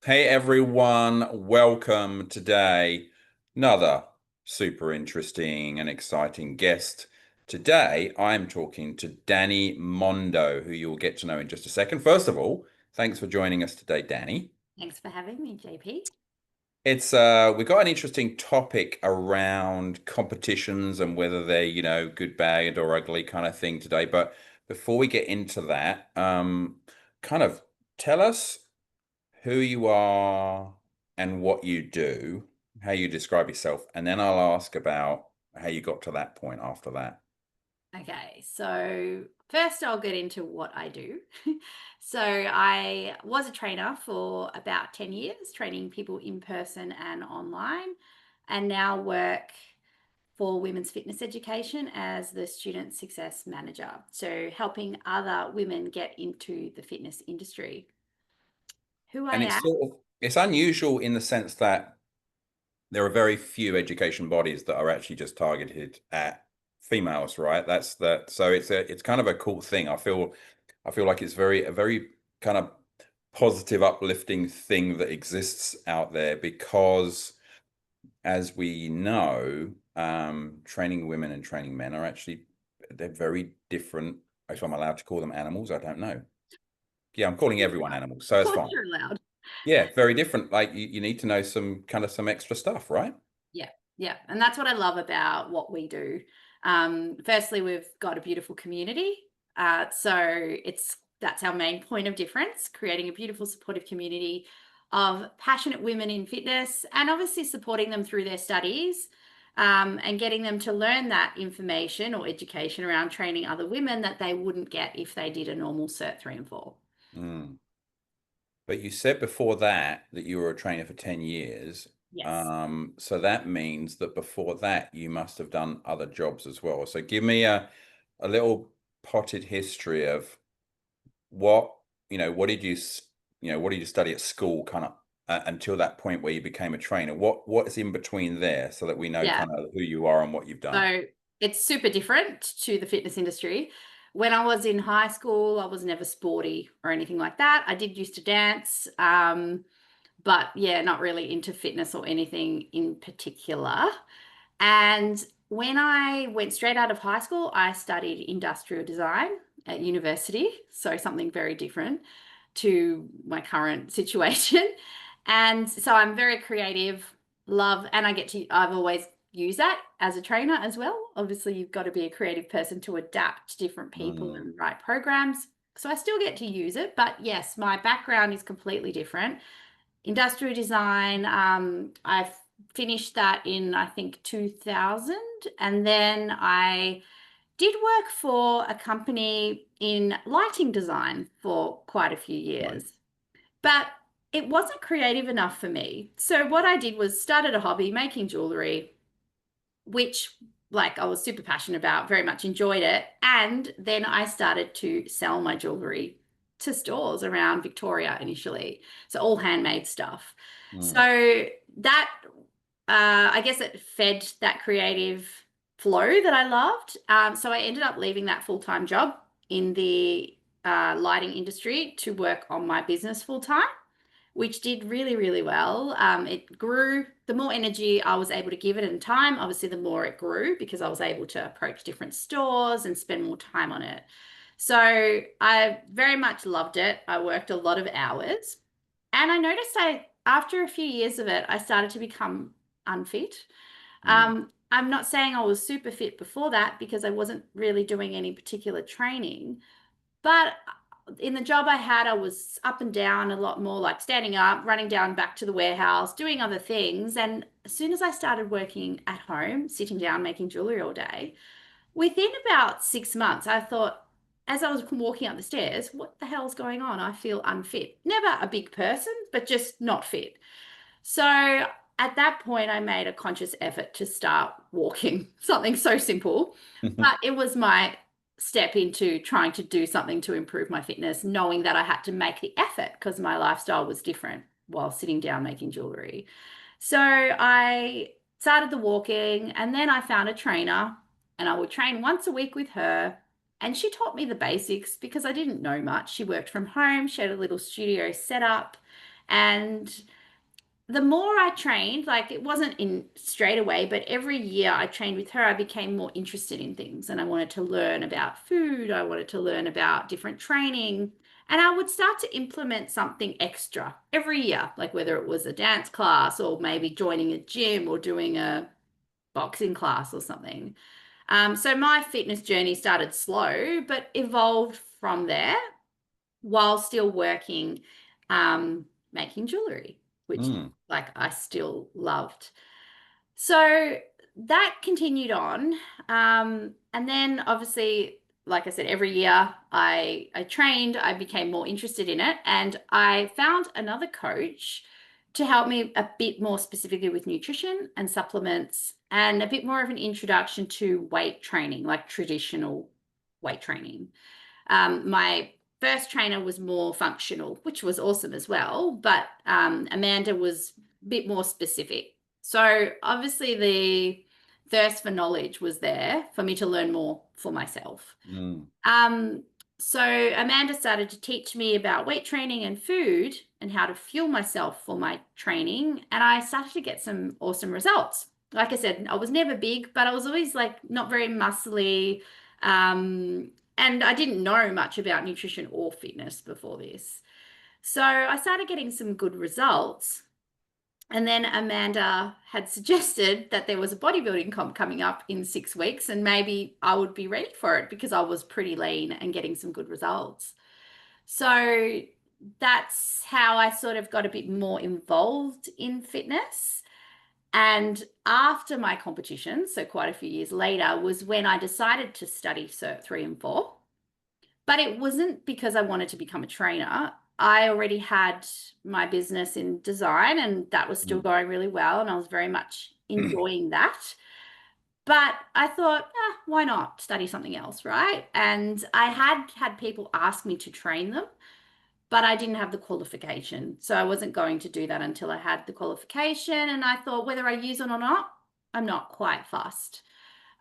Hey everyone, welcome today. Another super interesting and exciting guest. Today I'm talking to Dani Mondo, who you'll get to know in just a second. First of all, thanks for joining us today, Dani. Thanks for having me, JP. It's we've got an interesting topic around competitions and whether they're, good, bad, or ugly kind of thing today. But before we get into that, kind of tell us who you are and what you do, how you describe yourself, and then I'll ask about how you got to that point after that. Okay, so first I'll get into what I do. So I was a trainer for about 10 years, training people in person and online, and now work for women's fitness education as the student success manager. So helping other women get into the fitness industry. Who I And am? it's unusual in the sense that there are very few education bodies that are actually just targeted at females, right? So it's kind of a cool thing. I feel like it's a very kind of positive, uplifting thing that exists out there because as we know, training women and training men are actually they're very different. If I'm allowed to call them animals, I don't know. Yeah, I'm calling everyone animals, so Of it's course fine. you're allowed. Yeah, very different. Like you need to know some extra stuff, right? Yeah, yeah. And that's what I love about what we do. Firstly, we've got a beautiful community. So that's our main point of difference, creating a beautiful, supportive community of passionate women in fitness and obviously supporting them through their studies, and getting them to learn that information or education around training other women that they wouldn't get if they did a normal Cert 3 and 4. Mm. But you said before that you were a trainer for 10 years. Yes. So that means that before that you must have done other jobs as well. So give me a little potted history of what what did what did you study at school kind of until that point where you became a trainer? What's in between there so that we know Yeah. kind of who you are and what you've done? So it's super different to the fitness industry. When I was in high school, I was never sporty or anything like that. I did used to dance, but yeah, not really into fitness or anything in particular. And when I went straight out of high school, I studied industrial design at university. So something very different to my current situation. And so I'm very creative, love, and I've always used that as a trainer as well. Obviously, you've got to be a creative person to adapt to different people Mm, and write programs. So I still get to use it. But yes, my background is completely different. Industrial design, I finished that in, I think, 2000. And then I did work for a company in lighting design for quite a few right. years, but it wasn't creative enough for me. So what I did was started a hobby making jewelry, which like I was super passionate about, very much enjoyed it. And then I started to sell my jewelry to stores around Victoria initially. So all handmade stuff. Mm, So that I guess it fed that creative flow that I loved. So I ended up leaving that full-time job in the lighting industry to work on my business full time, which did really, really well. It grew. The more energy I was able to give it in time, obviously, the more it grew because I was able to approach different stores and spend more time on it. So I very much loved it. I worked a lot of hours, and I noticed after a few years of it, I started to become unfit. mm, I'm not saying I was super fit before that because I wasn't really doing any particular training, but in the job I had, I was up and down a lot more, like standing up, running down back to the warehouse, doing other things. And as soon as I started working at home, sitting down, making jewelry all day, within about 6 months, I thought, as I was walking up the stairs, what the hell's going on? I feel unfit. Never a big person, but just not fit. So at that point, I made a conscious effort to start walking, something so simple. But it was my step into trying to do something to improve my fitness, knowing that I had to make the effort because my lifestyle was different while sitting down making jewelry. So I started the walking and then I found a trainer and I would train once a week with her. And she taught me the basics because I didn't know much. She worked from home, she had a little studio set up. And the more I trained, like it wasn't in straight away, but every year I trained with her, I became more interested in things and I wanted to learn about food. I wanted to learn about different training. And I would start to implement something extra every year, like whether it was a dance class or maybe joining a gym or doing a boxing class or something. So my fitness journey started slow, but evolved from there while still working, making jewelry, which Mm. like I still loved. So that continued on. And then obviously, like I said, every year I trained, I became more interested in it, and I found another coach to help me a bit more specifically with nutrition and supplements and a bit more of an introduction to weight training, like traditional weight training. My first trainer was more functional, which was awesome as well, but Amanda was a bit more specific. So obviously the thirst for knowledge was there for me to learn more for myself. Mm. Um, so Amanda started to teach me about weight training and food and how to fuel myself for my training, and I started to get some awesome results. Like I said, I was never big, but I was always like not very muscly. And I didn't know much about nutrition or fitness before this. So I started getting some good results. And then Amanda had suggested that there was a bodybuilding comp coming up in 6 weeks, and maybe I would be ready for it because I was pretty lean and getting some good results. So that's how I sort of got a bit more involved in fitness. And after my competition, so quite a few years later, was when I decided to study Cert 3 and 4. But it wasn't because I wanted to become a trainer. I already had my business in design and that was still Mm. going really well. And I was very much enjoying that. But I thought, why not study something else, right? And I had people ask me to train them, but I didn't have the qualification. So I wasn't going to do that until I had the qualification. And I thought, whether I use it or not, I'm not quite fussed.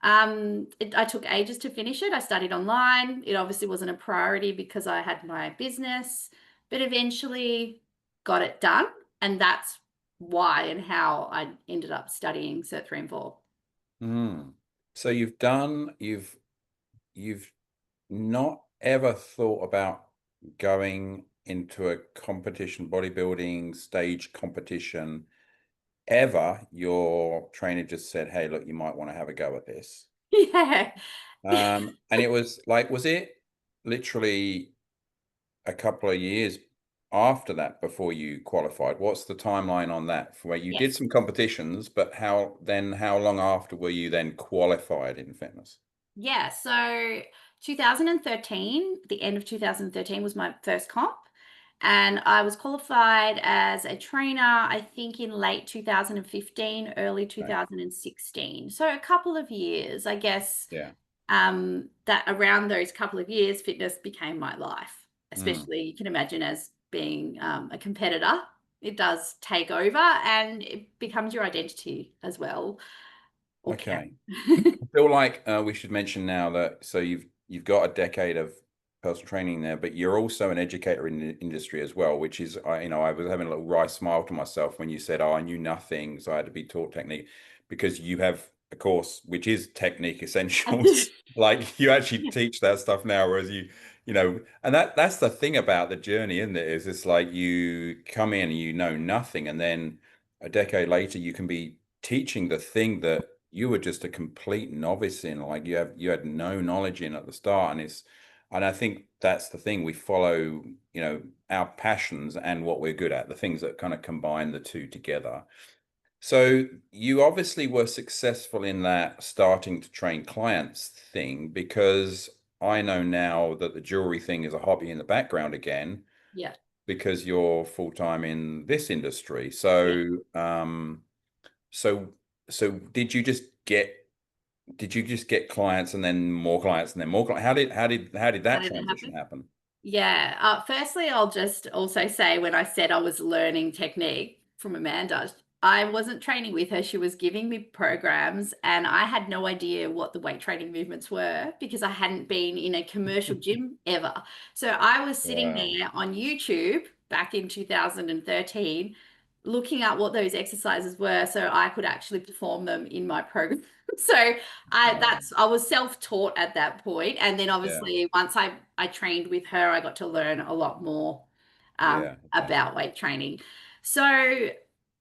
I took ages to finish it. I studied online. It obviously wasn't a priority because I had my business, but eventually got it done. And that's why and how I ended up studying Cert 3 and 4. Mm. So you've not ever thought about going into a competition, bodybuilding stage competition ever. Your trainer just said, hey, look, you might want to have a go at this. Yeah. And it was like, was it literally a couple of years after that before you qualified? What's the timeline on that? For where you did Yes. some competitions, but how long after were you then qualified in fitness? Yeah. So 2013, the end of 2013 was my first comp. And I was qualified as a trainer, I think in late 2015, early Okay. 2016. So a couple of years, I guess, Yeah. that around those couple of years, fitness became my life, Mm. especially you can imagine as being a competitor. It does take over and it becomes your identity as well, or can. Okay. I feel like we should mention now that so you've got a decade of personal training there, but you're also an educator in the industry as well, which is I was having a little wry smile to myself when you said, "Oh, I knew nothing, so I had to be taught technique," because you have a course which is technique essentials. Like you actually teach that stuff now, whereas and that's the thing about the journey, isn't it? Is it's like you come in and you know nothing, and then a decade later you can be teaching the thing that you were just a complete novice in, like you had no knowledge in at the start. And I think that's the thing, we follow our passions and what we're good at, the things that kind of combine the two together. So you obviously were successful in that starting to train clients thing, because I know now that the jewelry thing is a hobby in the background again, Yeah. because you're full-time in this industry. Yeah. So so did you just get clients and then more clients and then more clients? How did How that did it transition happen? happen? Yeah. Firstly, I'll just also say when I said I was learning technique from Amanda, I wasn't training with her. She was giving me programs, and I had no idea what the weight training movements were because I hadn't been in a commercial gym ever. So I was sitting Wow. there on YouTube back in 2013, looking at what those exercises were so I could actually perform them in my program. So Wow. I was self-taught at that point. And then Yeah. obviously once I trained with her, I got to learn a lot more Yeah. Okay. about weight training. So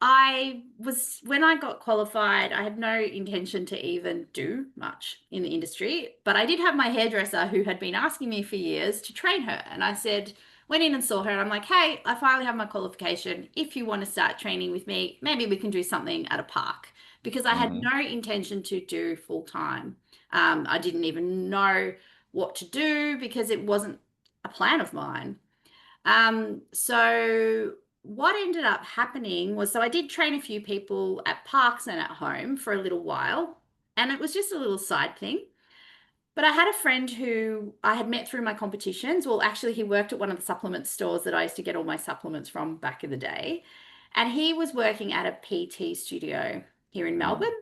when I got qualified, I had no intention to even do much in the industry, but I did have my hairdresser who had been asking me for years to train her. And I said, went in and saw her, and I'm like, hey, I finally have my qualification. If you want to start training with me, maybe we can do something at a park, because I had Mm-hmm. no intention to do full time. I didn't even know what to do because it wasn't a plan of mine. So what ended up happening was, so I did train a few people at parks and at home for a little while, and it was just a little side thing. But I had a friend who I had met through my competitions. Well, actually, he worked at one of the supplement stores that I used to get all my supplements from back in the day. And he was working at a PT studio here in Mm. Melbourne.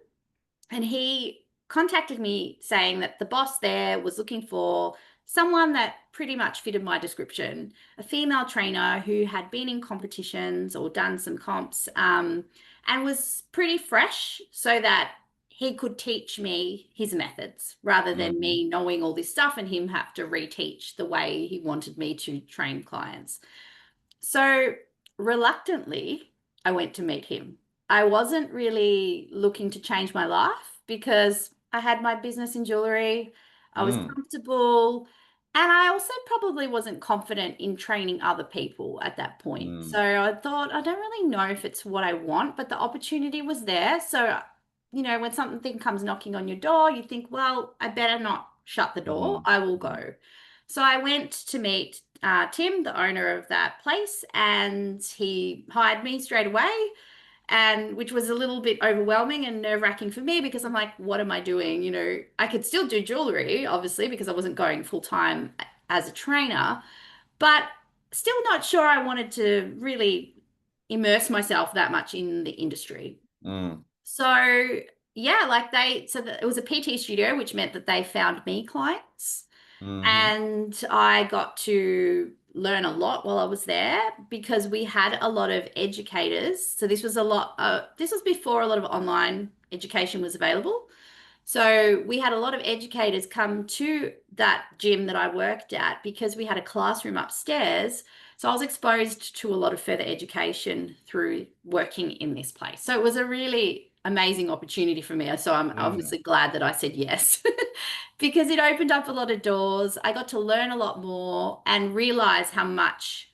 And he contacted me saying that the boss there was looking for someone that pretty much fitted my description, a female trainer who had been in competitions or done some comps, and was pretty fresh, so that he could teach me his methods rather than Mm-hmm. me knowing all this stuff and him have to reteach the way he wanted me to train clients. So reluctantly, I went to meet him. I wasn't really looking to change my life because I had my business in jewelry. I was Mm. comfortable. And I also probably wasn't confident in training other people at that point. So Mm. I thought, I don't really know if it's what I want, but the opportunity was there. So, when something comes knocking on your door, you think, well, I better not shut the door. I will Mm-hmm. go. So I went to meet Tim, the owner of that place, and he hired me straight away, and which was a little bit overwhelming and nerve-wracking for me because I'm like, what am I doing? I could still do jewelry, obviously, because I wasn't going full time as a trainer, but still not sure I wanted to really immerse myself that much in the industry. Mm. So yeah, it was a PT studio, which meant that they found me clients. Mm-hmm. And I got to learn a lot while I was there because we had a lot of educators. So this was before a lot of online education was available. So we had a lot of educators come to that gym that I worked at because we had a classroom upstairs. So I was exposed to a lot of further education through working in this place. So it was a really amazing opportunity for me. So I'm Mm. obviously glad that I said yes because it opened up a lot of doors. I got to learn a lot more and realize how much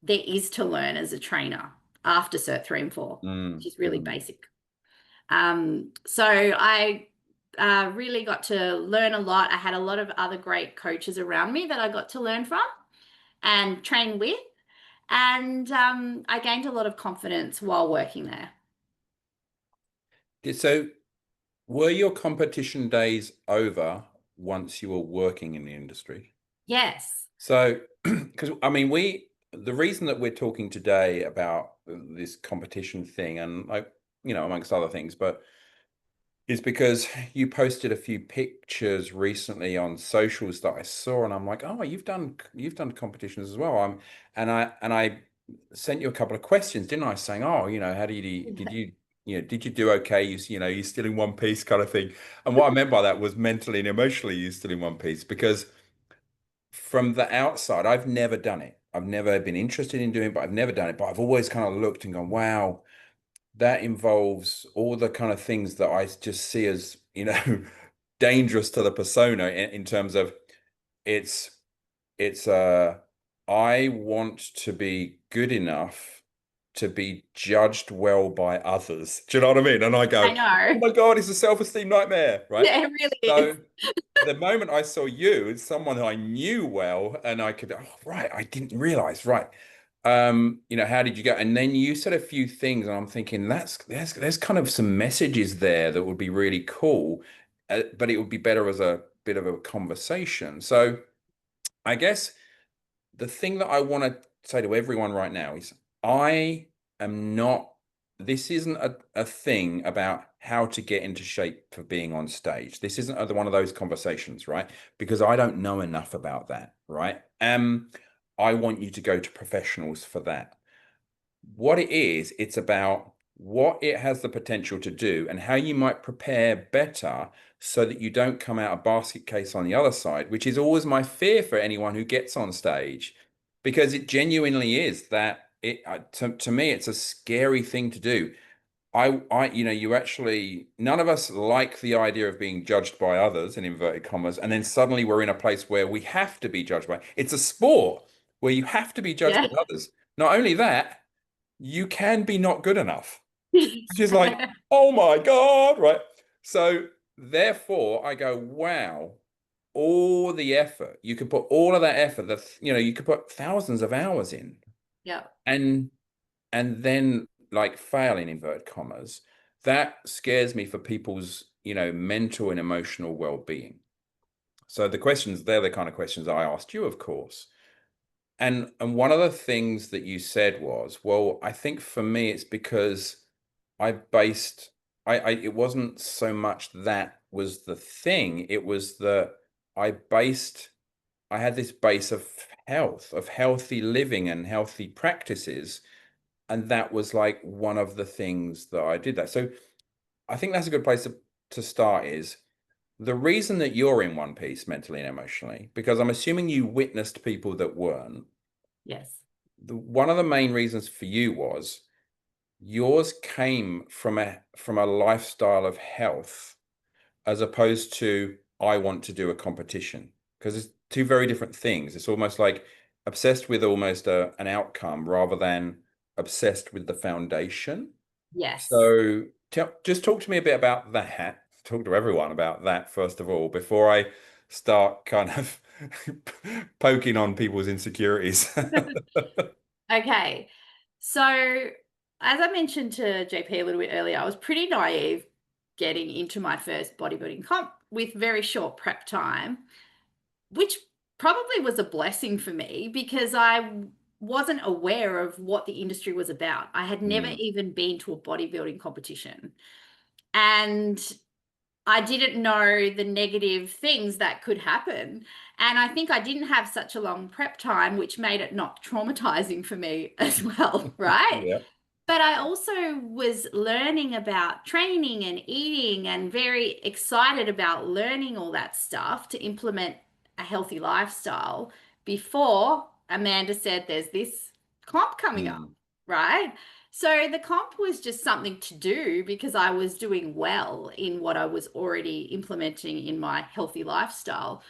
there is to learn as a trainer after Cert 3 and 4, which Mm. is really Mm. basic. So I really got to learn a lot. I had a lot of other great coaches around me that I got to learn from and train with. And I gained a lot of confidence while working there. So, were your competition days over once you were working in the industry? Yes. So, because I mean, the reason that we're talking today about this competition thing, and like, amongst other things, but is because you posted a few pictures recently on socials that I saw, and I'm like, oh, you've done competitions as well. And I sent you a couple of questions, didn't I? Saying, oh, how did you do okay? You're still in one piece kind of thing. And what I meant by that was mentally and emotionally, you're still in one piece because from the outside, I've never done it. I've never been interested in doing it, but I've never done it. But I've always kind of looked and gone, wow, that involves all the kind of things that I just see as, dangerous to the persona in terms of it's it's I want to be good enough to be judged well by others. Do you know what I mean? And I I go, oh know. my God, it's a self-esteem nightmare, right? Yeah, it really is. So the moment I saw you as someone I knew well, and I could, oh, right, I didn't realize, right. How did you go? And then you said a few things, and I'm thinking there's kind of some messages there that would be really cool, but it would be better as a bit of a conversation. So I guess the thing that I want to say to everyone right now is I am not, this isn't a thing about how to get into shape for being on stage. This isn't one of those conversations, right? Because I don't know enough about that, right? I want you to go to professionals for that. What it is, it's about what it has the potential to do and how you might prepare better so that you don't come out a basket case on the other side, which is always my fear for anyone who gets on stage, because it genuinely is that to me, it's a scary thing to do. You actually, none of us like the idea of being judged by others in inverted commas, and then suddenly we're in a place where we have to be judged by. It's a sport where you have to be judged by Yeah. others. Not only that, you can be not good enough, which is like, oh my God, right? So therefore, I go, wow, all the effort you could put, all of that effort that you could put thousands of hours in, Yeah. and then like fail in inverted commas. That scares me for people's mental and emotional well-being. So the questions, they're the kind of questions I asked you, of course. And one of the things that you said was, well, I think for me it's because I based I it wasn't so much that was the thing, it was that I had this base of health, of healthy living and healthy practices, and that was like one of the things that I did that. So I think that's a good place to start, is the reason that you're in one piece mentally and emotionally, because I'm assuming you witnessed people that weren't. Yes. One of the main reasons for you was yours came from a lifestyle of health, as opposed to I want to do a competition, because it's two very different things. It's almost like obsessed with almost an outcome rather than obsessed with the foundation. Yes. So just talk to me a bit about that. Talk to everyone about that first of all, before I start kind of poking on people's insecurities. Okay. So, as I mentioned to JP a little bit earlier, I was pretty naive getting into my first bodybuilding comp with very short prep time, which probably was a blessing for me because I wasn't aware of what the industry was about. I had never Mm, even been to a bodybuilding competition. And I didn't know the negative things that could happen. And I think I didn't have such a long prep time, which made it not traumatizing for me as well, right? yeah. But I also was learning about training and eating and very excited about learning all that stuff to implement a healthy lifestyle before Amanda said there's this comp coming up, Mm, right? So the comp was just something to do because I was doing well in what I was already implementing in my healthy lifestyle.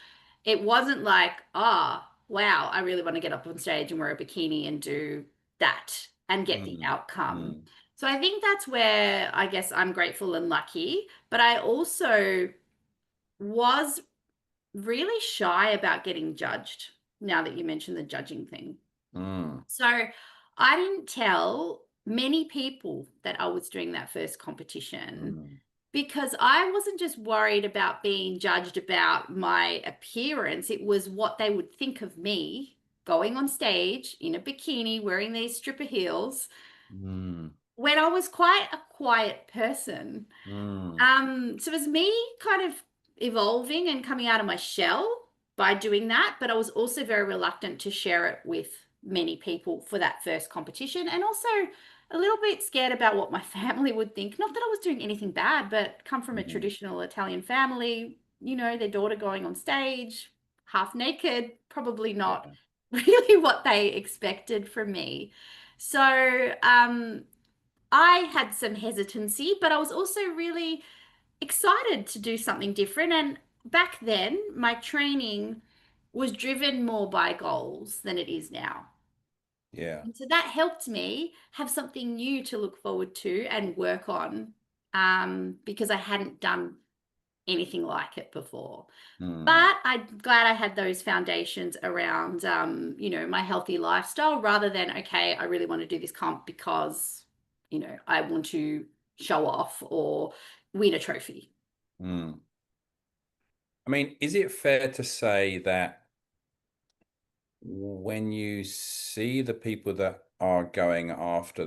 It wasn't like, ah, wow, I really want to get up on stage and wear a bikini and do that and get the mm, outcome. mm, So I think that's where I guess I'm grateful and lucky. But I also was really shy about getting judged now that you mentioned the judging thing. mm, So I didn't tell many people that I was doing that first competition mm, because I wasn't just worried about being judged about my appearance, it was what they would think of me going on stage in a bikini wearing these stripper heels mm, when I was quite a quiet person. mm, So it was me kind of evolving and coming out of my shell by doing that, but I was also very reluctant to share it with many people for that first competition, and also a little bit scared about what my family would think. Not that I was doing anything bad, but come from a mm, traditional Italian family, their daughter going on stage half naked, probably not yeah. really what they expected from me. So, I had some hesitancy, but I was also really excited to do something different. And back then, my training was driven more by goals than it is now. Yeah. And so that helped me have something new to look forward to and work on, because I hadn't done anything like it before. Mm, But I'm glad I had those foundations around, my healthy lifestyle rather than, okay, I really want to do this comp because, I want to show off or win a trophy. mm. I mean, is it fair to say that when you see the people that are going after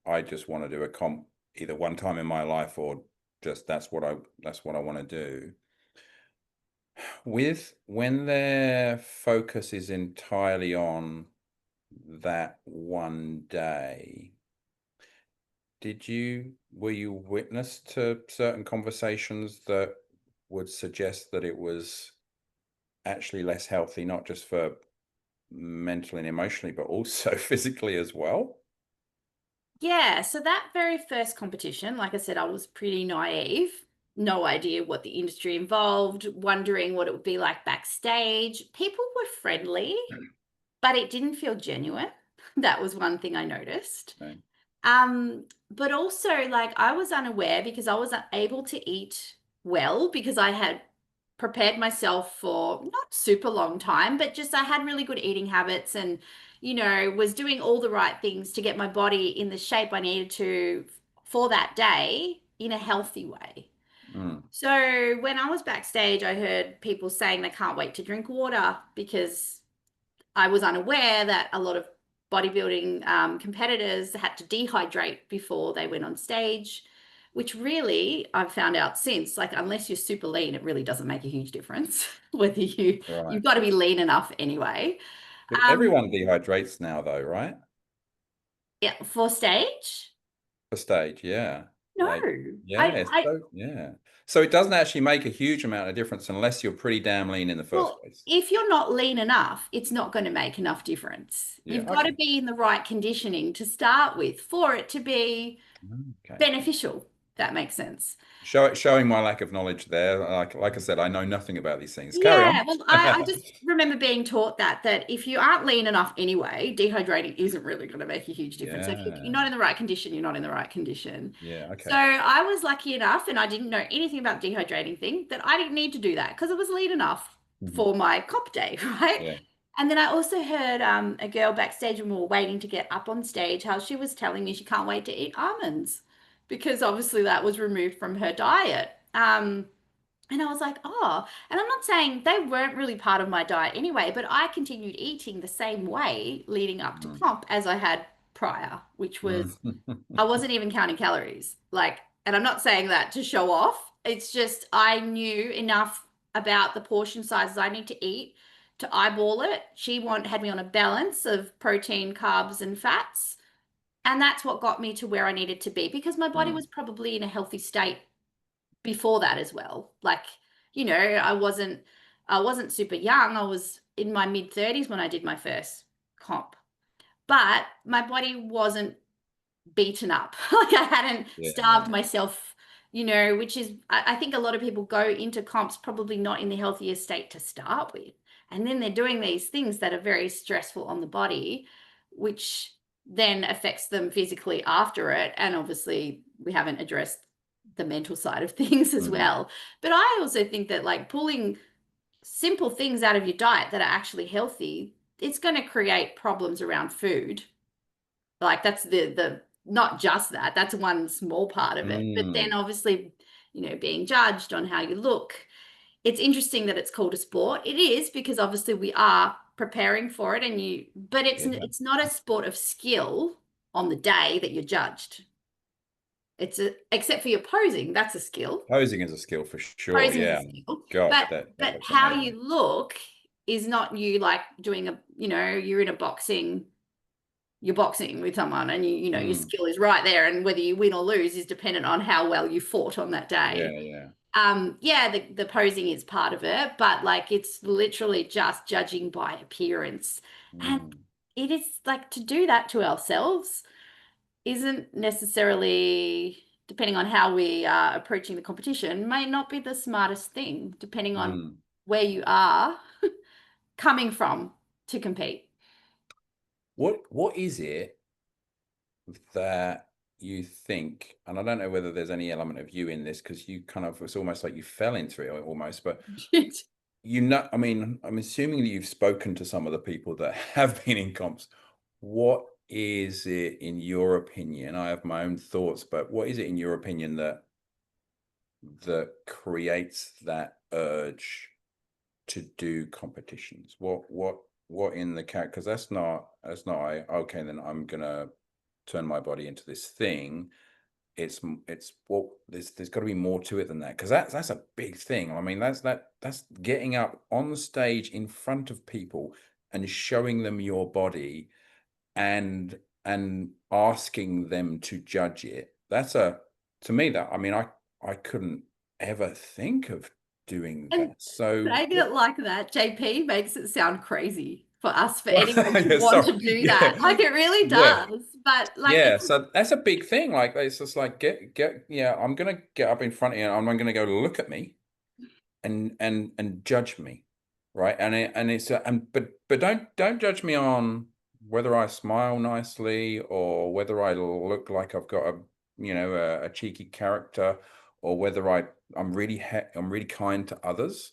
I just want to do a comp either one time in my life, or just that's what I want to do, with when their focus is entirely on that one day, were you witness to certain conversations that would suggest that it was actually less healthy, not just for mentally and emotionally, but also physically as well? Yeah, so that very first competition, like I said, I was pretty naive, no idea what the industry involved, wondering what it would be like backstage. People were friendly, but it didn't feel genuine. That was one thing I noticed. Okay. But also like I was unaware because I wasn't able to eat well because I had prepared myself for not super long time, but just I had really good eating habits and, was doing all the right things to get my body in the shape I needed to for that day in a healthy way. Mm, So when I was backstage, I heard people saying they can't wait to drink water because I was unaware that a lot of bodybuilding competitors had to dehydrate before they went on stage, which really I've found out since, like, unless you're super lean, it really doesn't make a huge difference whether right. you've got to be lean enough anyway. But Um, everyone dehydrates now, though, right? yeah, for stage, For stage, yeah. no, Like, I, yeah, I, so yeah. So it doesn't actually make a huge amount of difference unless you're pretty damn lean in the first well, place. if you're not lean enough, it's not going to make enough difference. Yeah, You've got to okay. be in the right conditioning to start with for it to be Okay. beneficial. That makes sense. Showing my lack of knowledge there. Like I said, I know nothing about these things. Carry Yeah, on. well, I just remember being taught that if you aren't lean enough anyway, dehydrating isn't really going to make a huge difference. So if you're Yeah. not in the right condition, you're not in the right condition. Yeah, So okay. I was lucky enough, and I didn't know anything about dehydrating thing, that I didn't need to do that because it was lean enough Mhm. for my comp day, right? Yeah. And then I also heard a girl backstage when we were waiting to get up on stage, how she was telling me she can't wait to eat almonds because obviously that was removed from her diet. And I was like, oh, and I'm not saying they weren't really part of my diet anyway, but I continued eating the same way leading up to Mm. comp as I had prior, which was Mm. I wasn't even counting calories. Like, and I'm not saying that to show off. It's just I knew enough about the portion sizes I need to eat to eyeball it. Had me on a balance of protein, carbs, and fats. And that's what got me to where I needed to be because my body Mm. was probably in a healthy state before that as well. Like, I wasn't super young. I was in my mid 30s when I did my first comp. But my body wasn't beaten up. Like I hadn't Yeah, starved yeah. myself, which is I think a lot of people go into comps probably not in the healthiest state to start with. And then they're doing these things that are very stressful on the body, which then affects them physically after it. And obviously we haven't addressed the mental side of things as Mm. well. But I also think that like pulling simple things out of your diet that are actually healthy, it's going to create problems around food. Like that's the not just that, that's one small part of it. But then Mm. obviously, being judged on how you look. It's interesting that it's called a sport. It is because obviously we are preparing for it but Yeah. it's not a sport of skill on the day that you're judged. Except for your posing, that's a skill. Posing is a skill for sure. Posing is a Yeah. skill. Gosh, But that but looks how amazing. you look is not you like doing you're in a you're boxing with someone and your Mm. skill is right there and whether you win or lose is dependent on how well you fought on that Yeah, day. yeah. Yeah, the posing is part of it, but like it's literally just judging by appearance. And Mm. it is like to do that to ourselves isn't necessarily, depending on how we are approaching the competition, may not be the smartest thing, depending on Mm. where you are coming from to compete. What is it that you think, and I don't know whether there's any element of you in this because you kind of, it's almost like you fell into it almost, but I mean, I'm assuming that you've spoken to some of the people that have been in comps. What is it in your opinion? I have my own thoughts, but what is it in your opinion that creates that urge to do competitions? What in the cat? Because that's not okay, then I'm gonna turn my body into this thing. It's well, there's got to be more to it than that because that's a big thing. I mean, that's getting up on the stage in front of people and showing them your body and asking them to judge it, that's a, to me, that, I mean, I couldn't ever think of doing And that. So saying it like that, JP, makes it sound crazy for us, for anyone to yeah, want sorry. to do that. Yeah, Like it really yeah, does. But like yeah. it's So that's a big thing. Like, it's just like, yeah, I'm gonna get up in front of you and I'm gonna go, look at me and judge me, right? But don't judge me on whether I smile nicely or whether I look like I've got a cheeky character, or whether I'm really kind to others.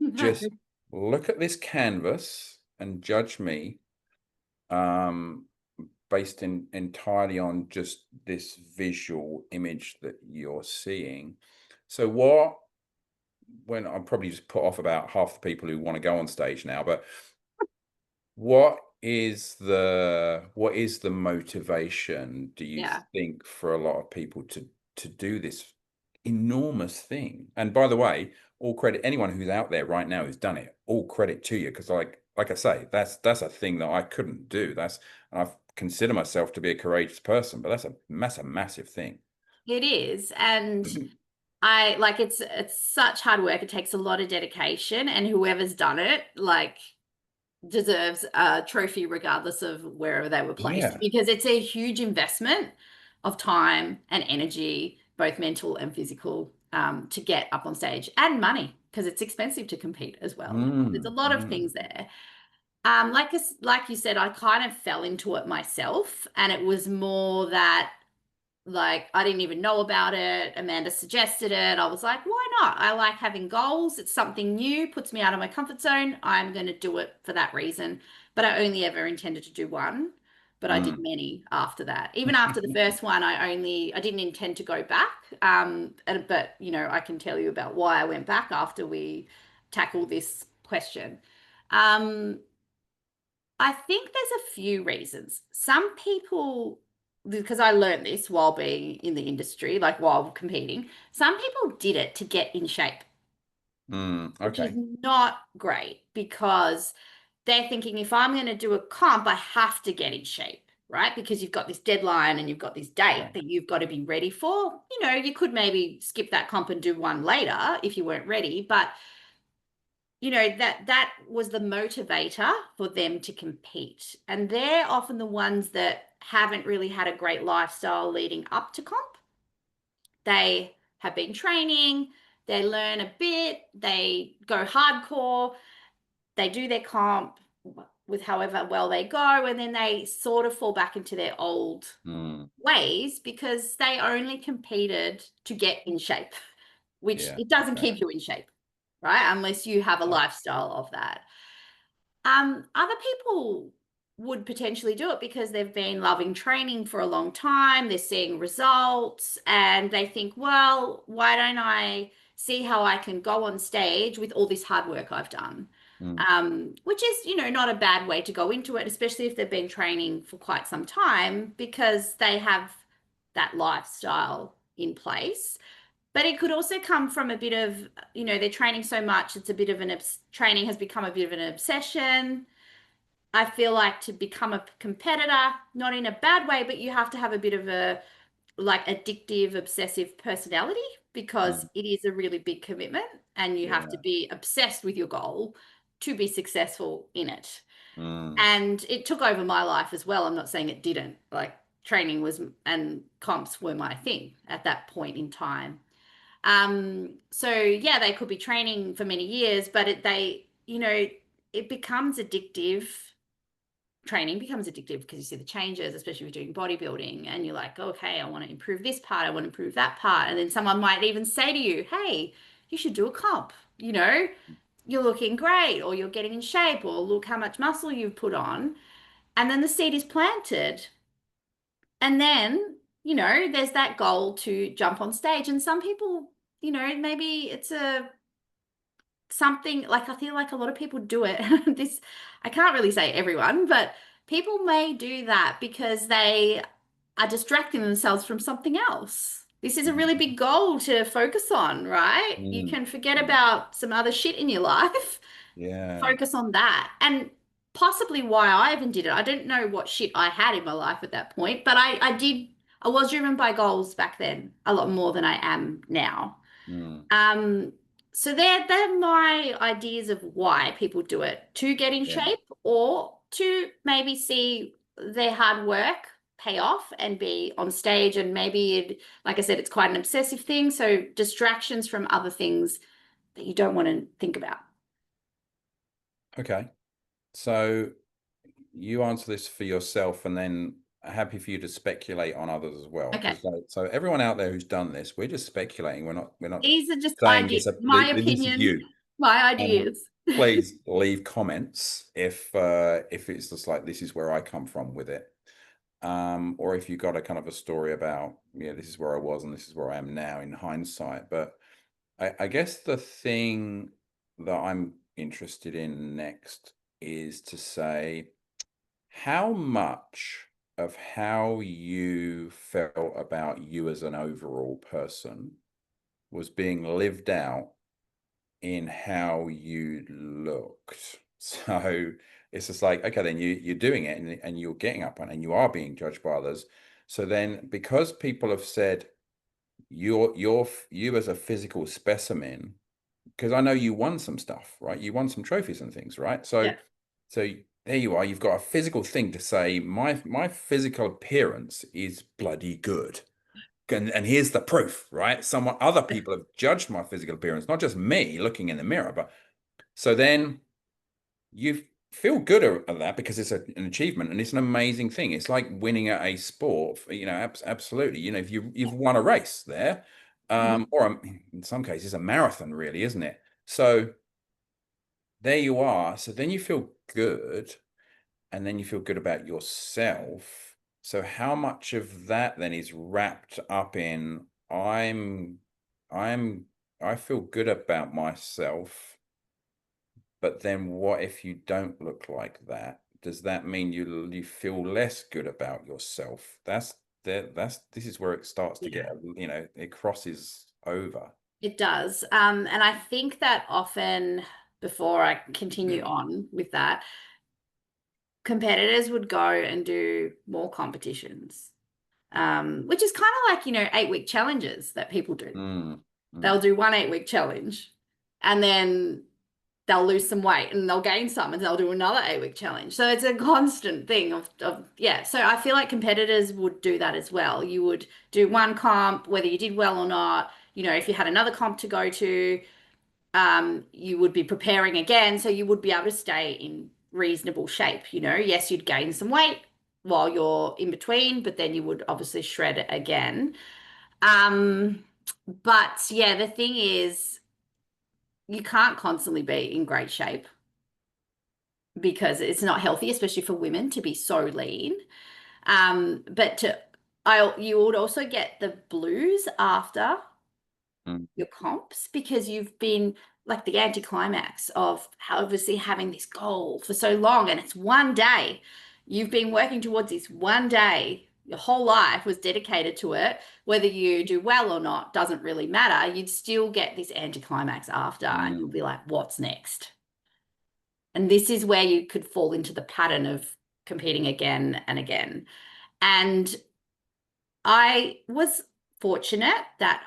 no, Just look at this canvas and judge me, um based entirely on just this visual image that you're seeing. So when I'm probably just put off about half the people who want to go on stage now, but what is the motivation, do you yeah. think, for a lot of people to do this enormous thing? And by the way, all credit, anyone who's out there right now who's done it, all credit to you, because like I say, that's a thing that I couldn't do. I consider myself to be a courageous person, but that's a massive thing. It is. And I like it's such hard work. It takes a lot of dedication, and whoever's done it, like deserves a trophy regardless of wherever they were placed, Yeah. because it's a huge investment of time and energy, both mental and physical, to get up on stage, and money because it's expensive to compete as well. There's a lot of Mm. things there. Like you said, I kind of fell into it myself, and it was more that like I didn't even know about it. Amanda suggested it. I was like, why not? I like having goals. It's something new, puts me out of my comfort zone. I'm going to do it for that reason. But I only ever intended to do one, but I did Mm. many after that. Even after the first one, I didn't intend to go back. But I can tell you about why I went back after we tackled this question. Um, I think there's a few reasons. Some people, because I learned this while being in the industry, like while competing, some people did it to get in shape, which is Okay. not great because they're thinking if I'm going to do a comp, I have to get in shape, right? Because you've got this deadline and you've got this date Yeah. that you've got to be ready for. You could maybe skip that comp and do one later if you weren't ready, but that was the motivator for them to compete, and they're often the ones that haven't really had a great lifestyle leading up to comp. They have been training, they learn a bit, they go hardcore, they do their comp with however well they go, and then they sort of fall back into their old Mm. ways because they only competed to get in shape, which Yeah. it doesn't Okay. keep you in shape, right? Unless you have a Yeah. lifestyle of that. Other people would potentially do it because they've been loving training for a long time, they're seeing results, and they think, well, why don't I see how I can go on stage with all this hard work I've done? Mm. Which is, not a bad way to go into it, especially if they've been training for quite some time because they have that lifestyle in place. But it could also come from a bit of, they're training so much, it's a bit of training has become a bit of an obsession. I feel like to become a competitor, not in a bad way, but you have to have a bit of a like addictive, obsessive personality because Mm. it is a really big commitment and you have to Yeah. be obsessed with your goal to be successful in it. Mm. And it took over my life as well. I'm not saying it didn't. Like training was and comps were my thing at that point in time. So yeah, they could be training for many years, but it becomes addictive. Training becomes addictive because you see the changes, especially if you're doing bodybuilding, and you're like, okay, I want to improve this part, I want to improve that part. And then someone might even say to you, hey, you should do a comp, you're looking great, or you're getting in shape, or look how much muscle you've put on. And then the seed is planted. And then, there's that goal to jump on stage. And some people, maybe it's a something like I feel like a lot of people do it. This I can't really say everyone, but people may do that because they are distracting themselves from something else. This is a really Mm. big goal to focus on, right? You Mm. can forget Mm. about some other shit in your life, Yeah. focus on that. And possibly why I even did it. I didn't know what shit I had in my life at that point, but I was driven by goals back then a lot more than I am now. Mm, Um, so they're my ideas of why people do it, to get in yeah. shape or to maybe see their hard work pay off and be on stage. And maybe like I said, it's quite an obsessive thing. So distractions from other things that you don't want to think about. Okay. So you answer this for yourself, and then happy for you to speculate on others as well. Okay. Because so everyone out there who's done this, we're just speculating. We're not These are just saying ideas, this. my This is opinions, you. my Um, ideas. please leave comments if it's just like this is where I come from with it. Or if you got a kind of a story about, yeah, this is where I was and this is where I am now in hindsight. But I guess the thing that I'm interested in next is to say how much of how you felt about you as an overall person was being lived out in how you looked. So it's just like, okay, then you're doing it, and you're getting up and you are being judged by others. So then because people have said you as a physical specimen, because I know you won some stuff, right? You won some trophies and things, right? So Yeah. so there you are. You've got a physical thing to say, my physical appearance is bloody good. And here's the proof, right? Other people have judged my physical appearance, not just me looking in the mirror. But so then you feel good at that because it's an achievement and it's an amazing thing. It's like winning at a sport, absolutely. If you've won a race there, Mhm. or in some cases a marathon, really, isn't it? So there you are. So then you feel good, and then you feel good about yourself. So how much of that then is wrapped up in I'm I feel good about myself, but then what if you don't look like that? Does that mean you feel less good about yourself? This is where it starts to Yeah. get, it crosses over. It does. And I think that often, before I continue on with that, competitors would go and do more competitions, which is kind of like, 8-week challenges that people do. Mm, They'll mm, do one 8-week challenge and then they'll lose some weight and they'll gain some and they'll do another 8-week challenge. So it's a constant thing yeah. So I feel like competitors would do that as well. You would do one comp, whether you did well or not. If you had another comp to go to, you would be preparing again. So you would be able to stay in reasonable shape. Yes, you'd gain some weight while you're in between, but then you would obviously shred it again. Um, but yeah, the thing is, you can't constantly be in great shape because it's not healthy, especially for women, to be so lean. But you would also get the blues after mm, your comps because you've been like the anticlimax of obviously having this goal for so long, and it's one day. You've been working towards this one day. Your whole life was dedicated to it. Whether you do well or not doesn't really matter. You'd still get this anticlimax after, and you'll mm, be like, what's next? And this is where you could fall into the pattern of competing again and again. And I was fortunate that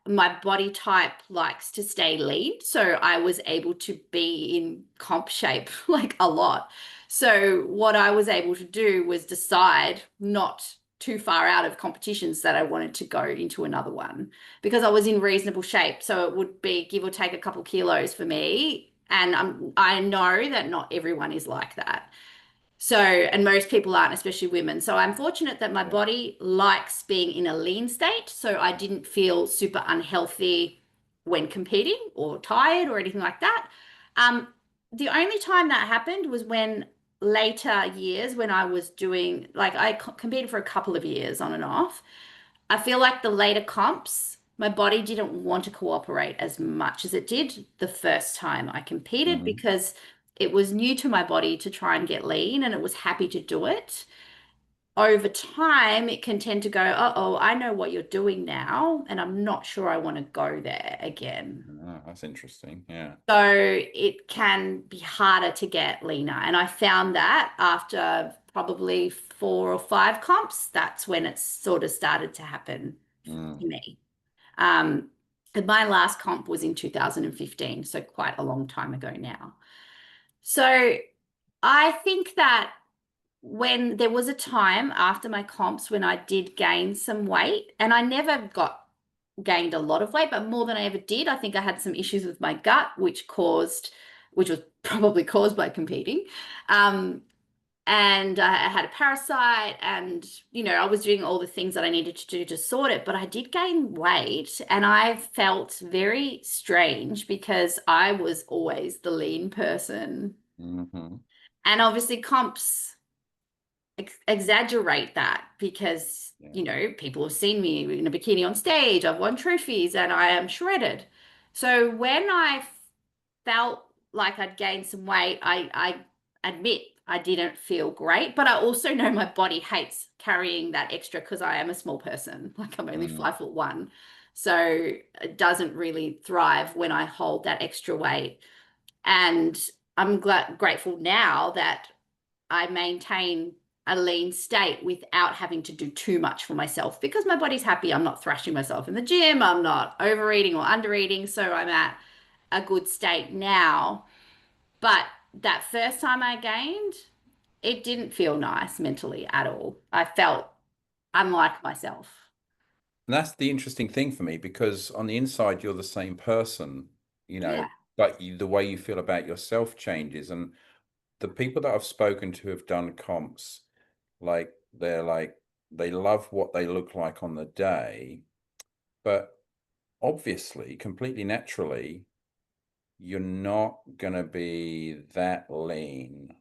my body type likes to stay lean. So I was able to be in comp shape like a lot. So what I was able to do was decide not too far out of competitions that I wanted to go into another one because I was in reasonable shape. So it would be give or take a couple kilos for me. And I know that not everyone is like that. So, and most people aren't, especially women. So I'm fortunate that my yeah. body likes being in a lean state. So I didn't feel super unhealthy when competing or tired or anything like that. Um, the only time that happened was when later years when I was doing, like I competed for a couple of years on and off. I feel like the later comps, my body didn't want to cooperate as much as it did the first time I competed Hmm. because it was new to my body to try and get lean and it was happy to do it. over time, it can tend to go, uh-oh, I know what you're doing now, and I'm not sure I want to go there again. Oh, that's interesting. Yeah. So it can be harder to get leaner. And I found that after probably 4 or 5 comps, that's when it sort of started to happen Mm, to me. Um, and my last comp was in 2015, so quite a long time ago now. So I think that when there was a time after my comps when I did gain some weight, and I never got gained a lot of weight, but more than I ever did. I think I had some issues with my gut, which was probably caused by competing. Um, and I had a parasite, and I was doing all the things that I needed to do to sort it, but I did gain weight, and I felt very strange because I was always the lean person. hmm And obviously comps exaggerate that because Yeah. people have seen me in a bikini on stage, I've won trophies, and I am shredded. So when I felt like I'd gained some weight, I admit I didn't feel great, but I also know my body hates carrying that extra because I am a small person. Like, I'm only Mm, 5'1", so it doesn't really thrive when I hold that extra weight. And I'm grateful now that I maintain a lean state without having to do too much for myself because my body's happy. I'm not thrashing myself in the gym. I'm not overeating or undereating. So I'm at a good state now. But that first time I gained, it didn't feel nice mentally at all. I felt unlike myself. And that's the interesting thing for me because on the inside, you're the same person, Yeah. but the way you feel about yourself changes. And the people that I've spoken to have done comps, like they love what they look like on the day, but obviously, completely naturally, you're not going to be that lean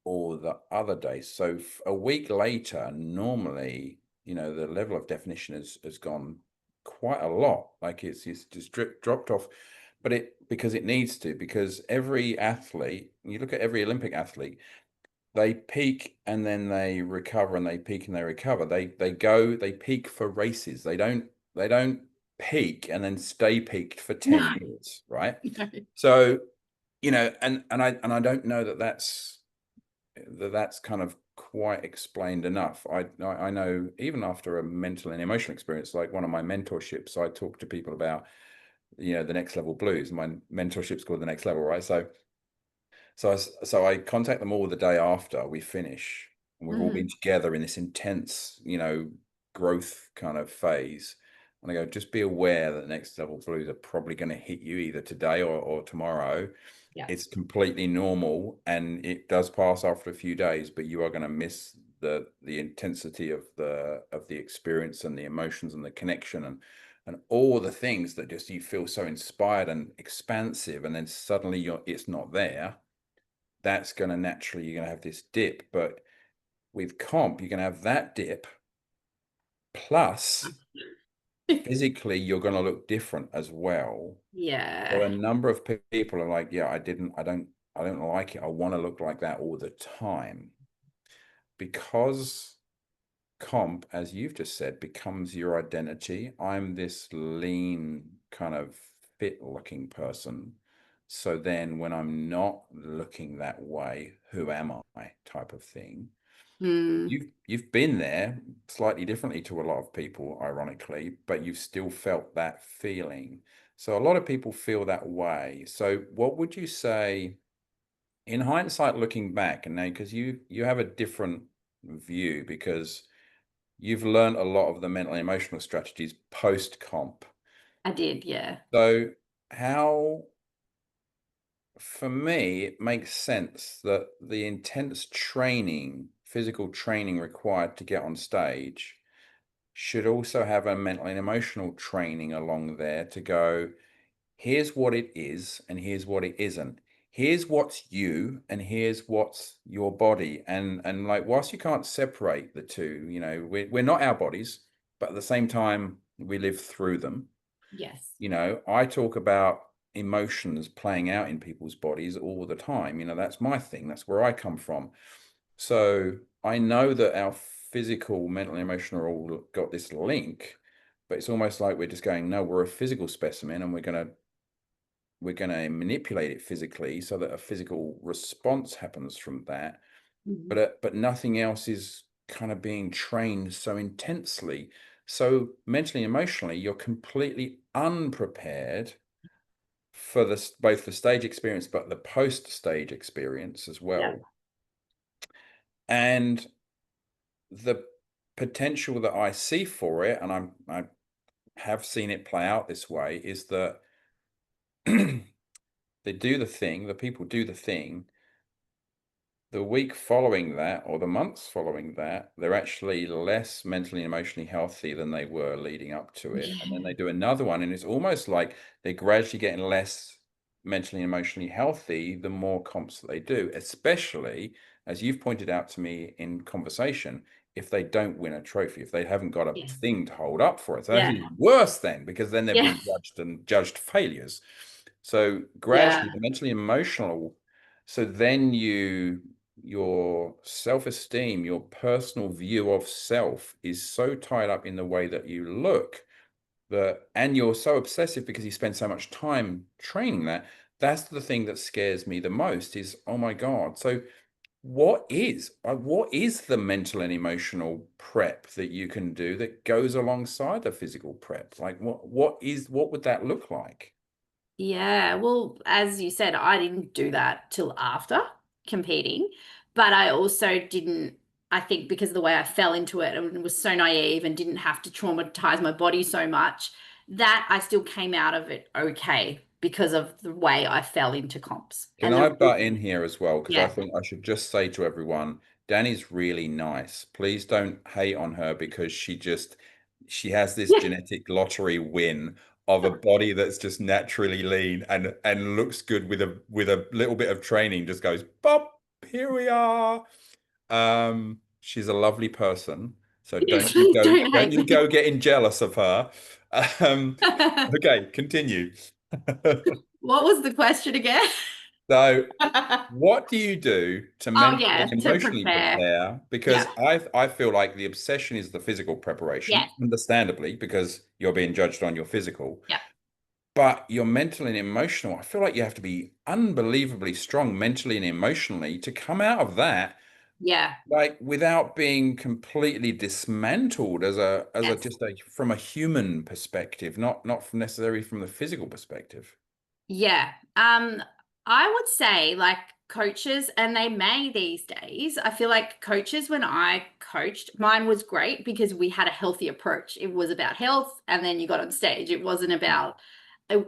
all the other days. So a week later, normally, the level of definition has gone quite a lot. Like it's just dropped off, but because it needs to, because every athlete, you look at every Olympic athlete, they peak and then they recover and they peak and they recover. They peak for races. They don't peak and then stay peaked for 10 No, years, right? no. So, and I don't know that's kind of quite explained enough. I know even after a mental and emotional experience, like one of my mentorships, I talk to people about, the next level blues. My mentorship's called the next level, right? So I contact them all the day after we finish, and we've all been Mhm. together in this intense, growth kind of phase. And I go, just be aware that the next level blues are probably going to hit you either today or tomorrow. Yeah. It's completely normal, and it does pass after a few days, but you are going to miss the intensity of the experience and the emotions and the connection and all the things that just you feel so inspired and expansive, and then suddenly it's not there. That's going to naturally, you're going to have this dip. But with comp, you're going to have that dip plus physically you're going to look different as well. So Yeah. a number of people are like, yeah, I don't like it. I want to look like that all the time. Because comp, as you've just said, becomes your identity. I'm this lean, kind of fit looking person. So then when I'm not looking that way, who am I type of thing? Mm, You've been there slightly differently to a lot of people, ironically, but you've still felt that feeling. So a lot of people feel that way. So what would you say in hindsight, looking back, and now because you have a different view because you've learned a lot of the mental and emotional strategies post comp. I did, yeah. So how, for me, it makes sense that the intense training, physical training required to get on stage should also have a mental and emotional training along there to go, here's what it is and here's what it isn't. Here's what's you and here's what's your body. And like whilst you can't separate the two, we're not our bodies, but at the same time we live through them. Yes. I talk about emotions playing out in people's bodies all the time. That's my thing. That's where I come from. So I know that our physical, mental, and emotional are all got this link, but it's almost like we're just going, no, we're a physical specimen, and we're gonna manipulate it physically so that a physical response happens from that. But nothing else is kind of being trained so intensely. So mentally, emotionally, you're completely unprepared for both the stage experience, but the post stage experience as Yeah. well. And the potential that I see for it, and I have seen it play out this way, is that they do the thing, the people do the thing, the week following that, or the months following that, they're actually less mentally and emotionally healthy than they were leading up to it. And then they do another one, and it's almost like they're gradually getting less mentally and emotionally healthy the more comps that they do, especially, as you've pointed out to me in conversation, if they don't win a trophy, if they haven't got a Yeah. thing to hold up for it. So that's Yeah. even worse then, because then they've Yeah. been judged failures. So Yeah. gradually, the mentally emotional, so then your self-esteem, your personal view of self is so tied up in the way that you look, and you're so obsessive because you spend so much time training that. That's the thing that scares me the most is, oh my God. So what is the mental and emotional prep that you can do that goes alongside the physical prep? Like what would that look like? Yeah, well, as you said, I didn't do that till after competing, but I also didn't, I think because of the way I fell into it and was so naive and didn't have to traumatize my body so much, that I still came out of it okay because of the way I fell into comps. Can And I the, butt in here as well? Because I yeah. think I should just say to everyone, Dani's really nice. Please don't hate on her because she has this Yeah. genetic lottery win of a body that's just naturally lean and looks good with a little bit of training, just goes, Bop, here we are. She's a lovely person. So Yes, please don't don't hate you me. go getting jealous of her. Um, okay, continue. What was the question again? So what do you do to Oh, mentally yeah, and to emotionally prepare. prepare? Because Yeah. I feel like the obsession is the physical Yeah. preparation, understandably, because you're being judged on your physical. Yeah. But your mental and emotional, I feel like you have to be unbelievably strong mentally and emotionally to come out of that, Yeah. like without being completely dismantled as a Yes. just a from a human perspective, not from necessarily from the physical perspective. Yeah. I would say like coaches, and they may these days, I feel like coaches, when I coached, mine was great because we had a healthy approach. It was about health, and then you got on stage. It wasn't about,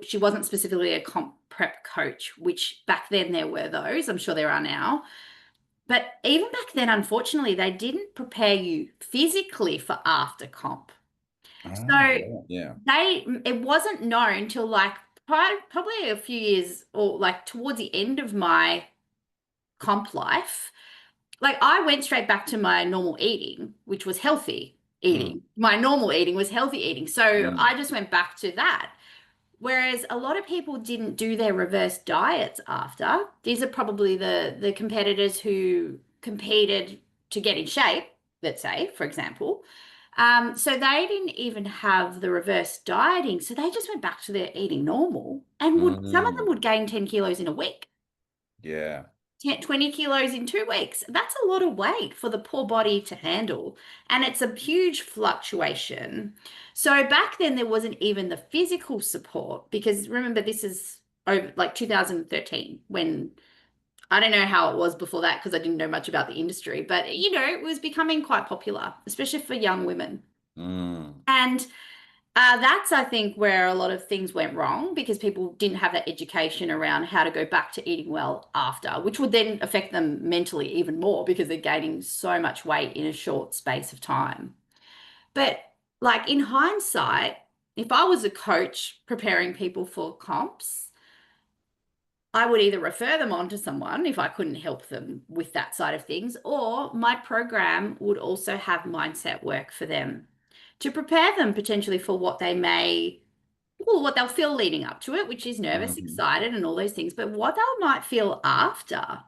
she wasn't specifically a comp prep coach, which back then there were those. I'm sure there are now. But even back then, unfortunately, they didn't prepare you physically for after comp. Ah, So right, yeah. it wasn't known till like probably a few years or like towards the end of my comp life. Like I went straight back to my normal eating, which was healthy Mm, eating. My normal eating was healthy eating. So mm, I just went back to that. Whereas a lot of people didn't do their reverse diets after. These are probably the competitors who competed to get in shape, let's say, for example. So they didn't even have the reverse dieting. So they just went back to their eating normal and some of them mm. would gain 10 kilos in a week, Yeah. 10, 20 kilos in 2 weeks. That's a lot of weight for the poor body to handle. And it's a huge fluctuation. So back then, there wasn't even the physical support because remember, this is over like 2013 when I don't know how it was before that because I didn't know much about the industry, but it was becoming quite popular, especially for young women. Mm, And that's, I think, where a lot of things went wrong because people didn't have that education around how to go back to eating well after, which would then affect them mentally even more because they're gaining so much weight in a short space of time. But like in hindsight, if I was a coach preparing people for comps, I would either refer them on to someone if I couldn't help them with that side of things, or my program would also have mindset work for them to prepare them potentially for what they may, well, what they'll feel leading up to it, which is nervous, mhm, excited, and all those things, but what they might feel after.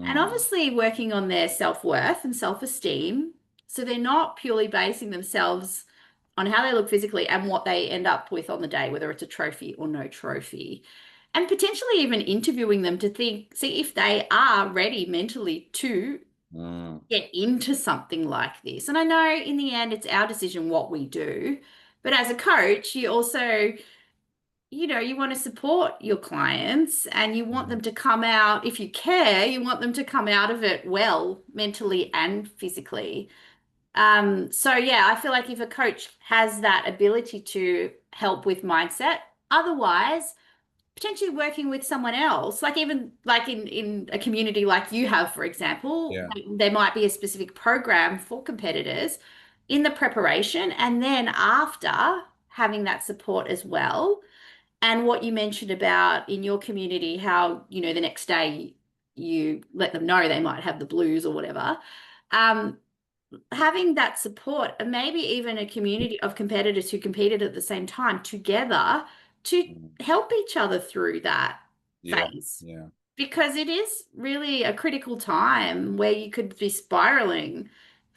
And mm, obviously, working on their self worth and self esteem, So they're not purely basing themselves on how they look physically and what they end up with on the day, whether it's a trophy or no trophy. And potentially even interviewing them to see if they are ready mentally to Mm. get into something like this. And I know in the end, it's our decision what we do. But as a coach, you also, you want to support your clients and you want them to come out, if you care, you want them to come out of it well, mentally and physically. So yeah, I feel like if a coach has that ability to help with mindset, otherwise, potentially working with someone else, like even like in a community like you have, for example, Yeah. there might be a specific program for competitors in the preparation and then after having that support as well. And what you mentioned about in your community, how, the next day you let them know they might have the blues or whatever. Um, Having that support and maybe even a community of competitors who competed at the same time together to Mm. help each other through that Yeah. phase. Yeah. Because it is really a critical time where you could be spiraling,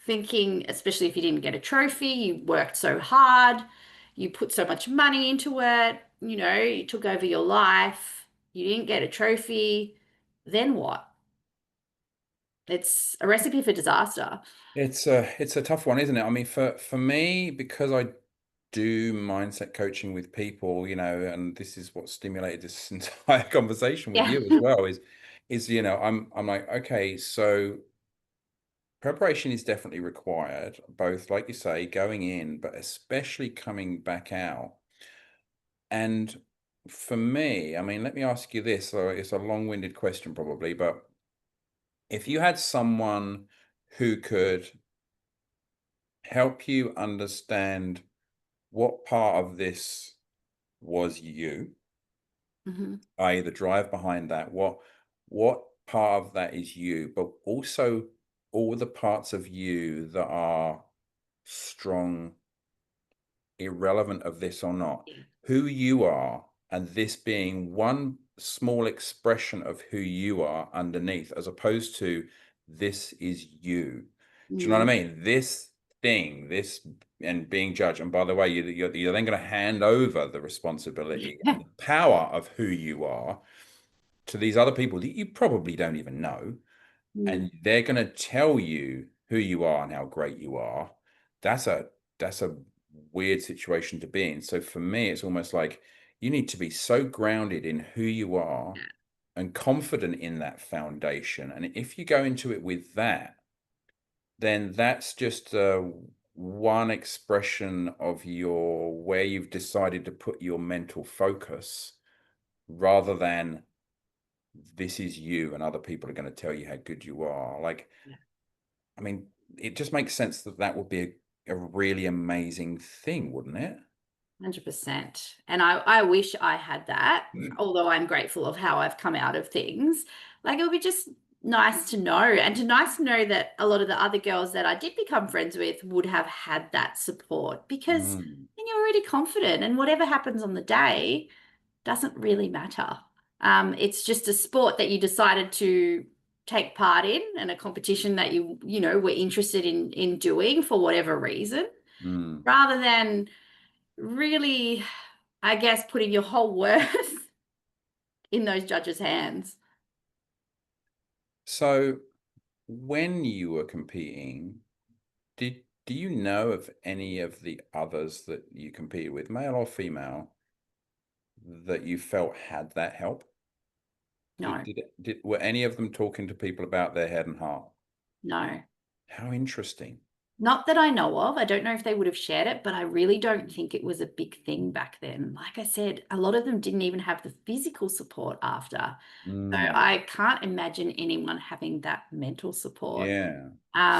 thinking, especially if you didn't get a trophy, you worked so hard, you put so much money into it, you took over your life, you didn't get a trophy, then what? It's a recipe for disaster. It's a tough one, isn't it? I mean, for me, because I do mindset coaching with people, and this is what stimulated this entire conversation with Yeah. you as well, is I'm like, okay, so preparation is definitely required, both like you say, going in, but especially coming back out. And for me, I mean, let me ask you this. So it's a long-winded question probably, but if you had someone who could help you understand what part of this was you, Mhm. i.e. the drive behind that, what part of that is you, but also all the parts of you that are strong, irrelevant of this or not, Yeah. who you are, and this being one small expression of who you are underneath, as opposed to this is you. Do you know what Mm. I mean? This thing, this, and being judged. And by the way, you're then going to hand over the responsibility and the power of who you are to these other people that you probably don't even know, Mm. and they're going to tell you who you are and how great you are. That's a weird situation to be in. So for me, it's almost like you need to be so grounded in who you are and confident in that foundation. And if you go into it with that, then that's just one expression of your where you've decided to put your mental focus, rather than this is you and other people are going to tell you how good you are. Like, Yeah. I mean, it just makes sense that that would be a really amazing thing, wouldn't it? 100%. And I wish I had that, although I'm grateful of how I've come out of things. Like it would be just nice to know and nice to know that a lot of the other girls that I did become friends with would have had that support because Mm, then you're already confident and whatever happens on the day doesn't really matter. It's just a sport that you decided to take part in and a competition that were interested in doing for whatever reason, mm. rather than really, I guess, putting your whole worth in those judges' hands. So when you were competing, do you know of any of the others that you competed with, male or female, that you felt had that help? No, Were any of them talking to people about their head and heart? no. How interesting. Not that I know of. I don't know if they would have shared it, but I really don't think it was a big thing back then. Like I said, a lot of them didn't even have the physical support after. So Mm, I can't imagine anyone having that mental support. yeah.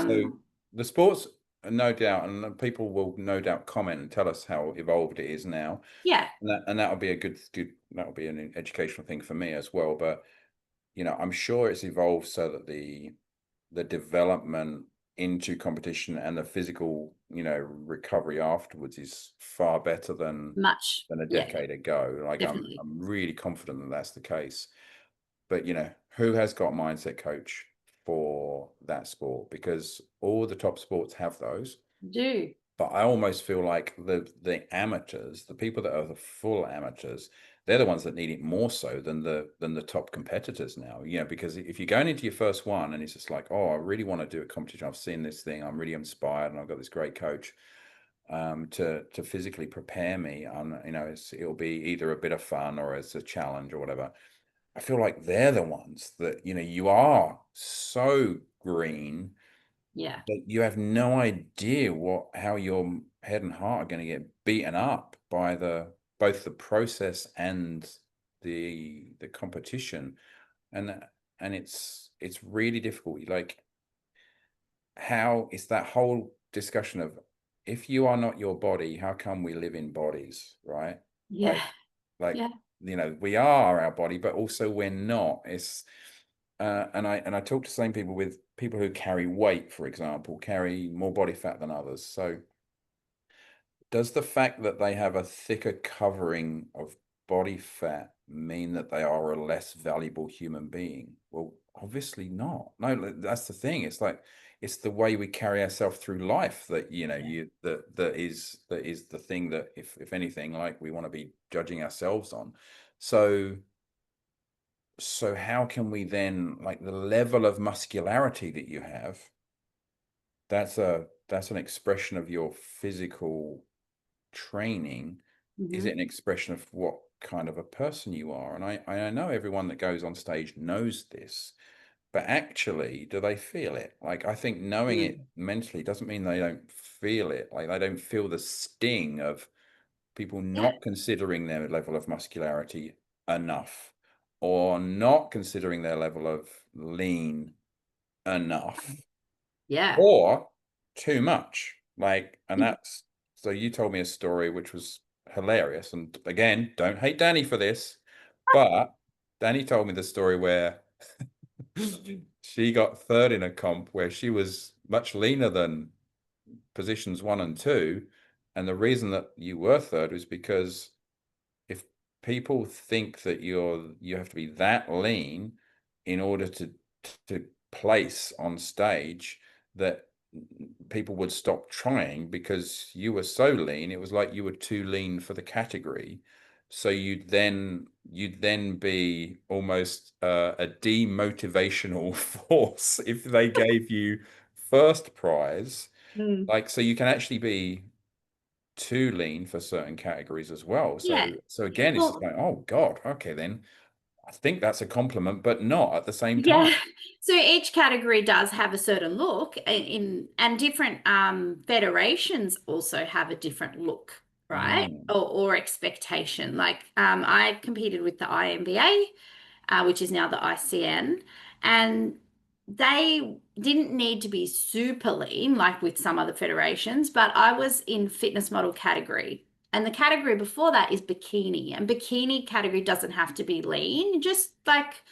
So Um, the sports, no doubt, and people will no doubt comment and tell us how evolved it is now. yeah, And that'll be a good that'll be an educational thing for me as well. But I'm sure it's evolved so that the development into competition and the physical, recovery afterwards is far better much. than a Yeah, decade ago. Like definitely. I'm really confident that that's the case. But who has got mindset coach? for that sport, because all the top sports have those. Do. But I almost feel like the amateurs, the people that are the full amateurs, they're the ones that need it more so than the top competitors now. Because if you're going into your first one and it's just like, oh, I really want to do a competition, I've seen this thing, I'm really inspired, and I've got this great coach to physically prepare me on, it'll be either a bit of fun or it's a challenge or whatever. I feel like they're the ones that, you are so green Yeah. that you have no idea how your head and heart are going to get beaten up by both the process and the competition. And it's really difficult. Like, how is that whole discussion of, if you are not your body, how come we live in bodies, right? Yeah. Like Yeah. we are our body, but also we're not. It's and I talk to the same people, with people who carry weight, for example, carry more body fat than others. So does the fact that they have a thicker covering of body fat mean that they are a less valuable human being? Well, obviously not. No, that's the thing. It's like, it's the way we carry ourselves through life that, that is the thing that, if anything, like, we want to be judging ourselves on. So how can we then, like, the level of muscularity that you have, that's an expression of your physical training. Is it an expression of what kind of a person you are? And I know everyone that goes on stage knows this, but actually, do they feel it? Like, I think knowing it mentally doesn't mean they don't feel it. Like, they don't feel the sting of people Yeah. not considering their level of muscularity enough, or not considering their level of lean enough, Yeah. or too much. Like, and that's, so you told me a story which was hilarious. And again, don't hate Dani for this, but Dani told me the story where she got third in a comp where she was much leaner than positions 1 and 2. And the reason that you were third was because, if people think that you have to be that lean in order to place on stage, that people would stop trying, because you were so lean. It was like you were too lean for the category. So you'd then be almost a demotivational force if they gave you first prize. Mm. Like, so you can actually be too lean for certain categories as well. Yeah. So again, it's just Well, like, oh God, okay, then I think that's a compliment, but not at the same time. yeah. So each category does have a certain look and different federations also have a different look, right? Mm, Or expectation. Like I competed with the INBA, which is now the ICN, and they didn't need to be super lean like with some other federations, but I was in fitness model category. And the category before that is bikini. And bikini category doesn't have to be lean, just like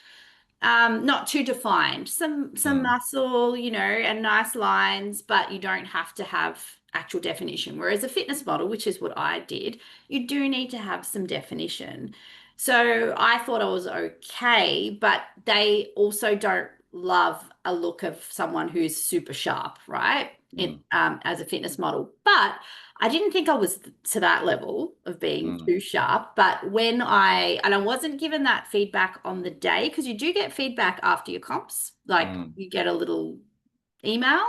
not too defined. Some mm, muscle, and nice lines, but you don't have to have actual definition. Whereas a fitness model, which is what I did, you do need to have some definition. So I thought I was okay, but they also don't love a look of someone who's super sharp, right? mm, As a fitness model. But I didn't think I was to that level of being mm, too sharp. But and I wasn't given that feedback on the day, because you do get feedback after your comps, like mm, you get a little email.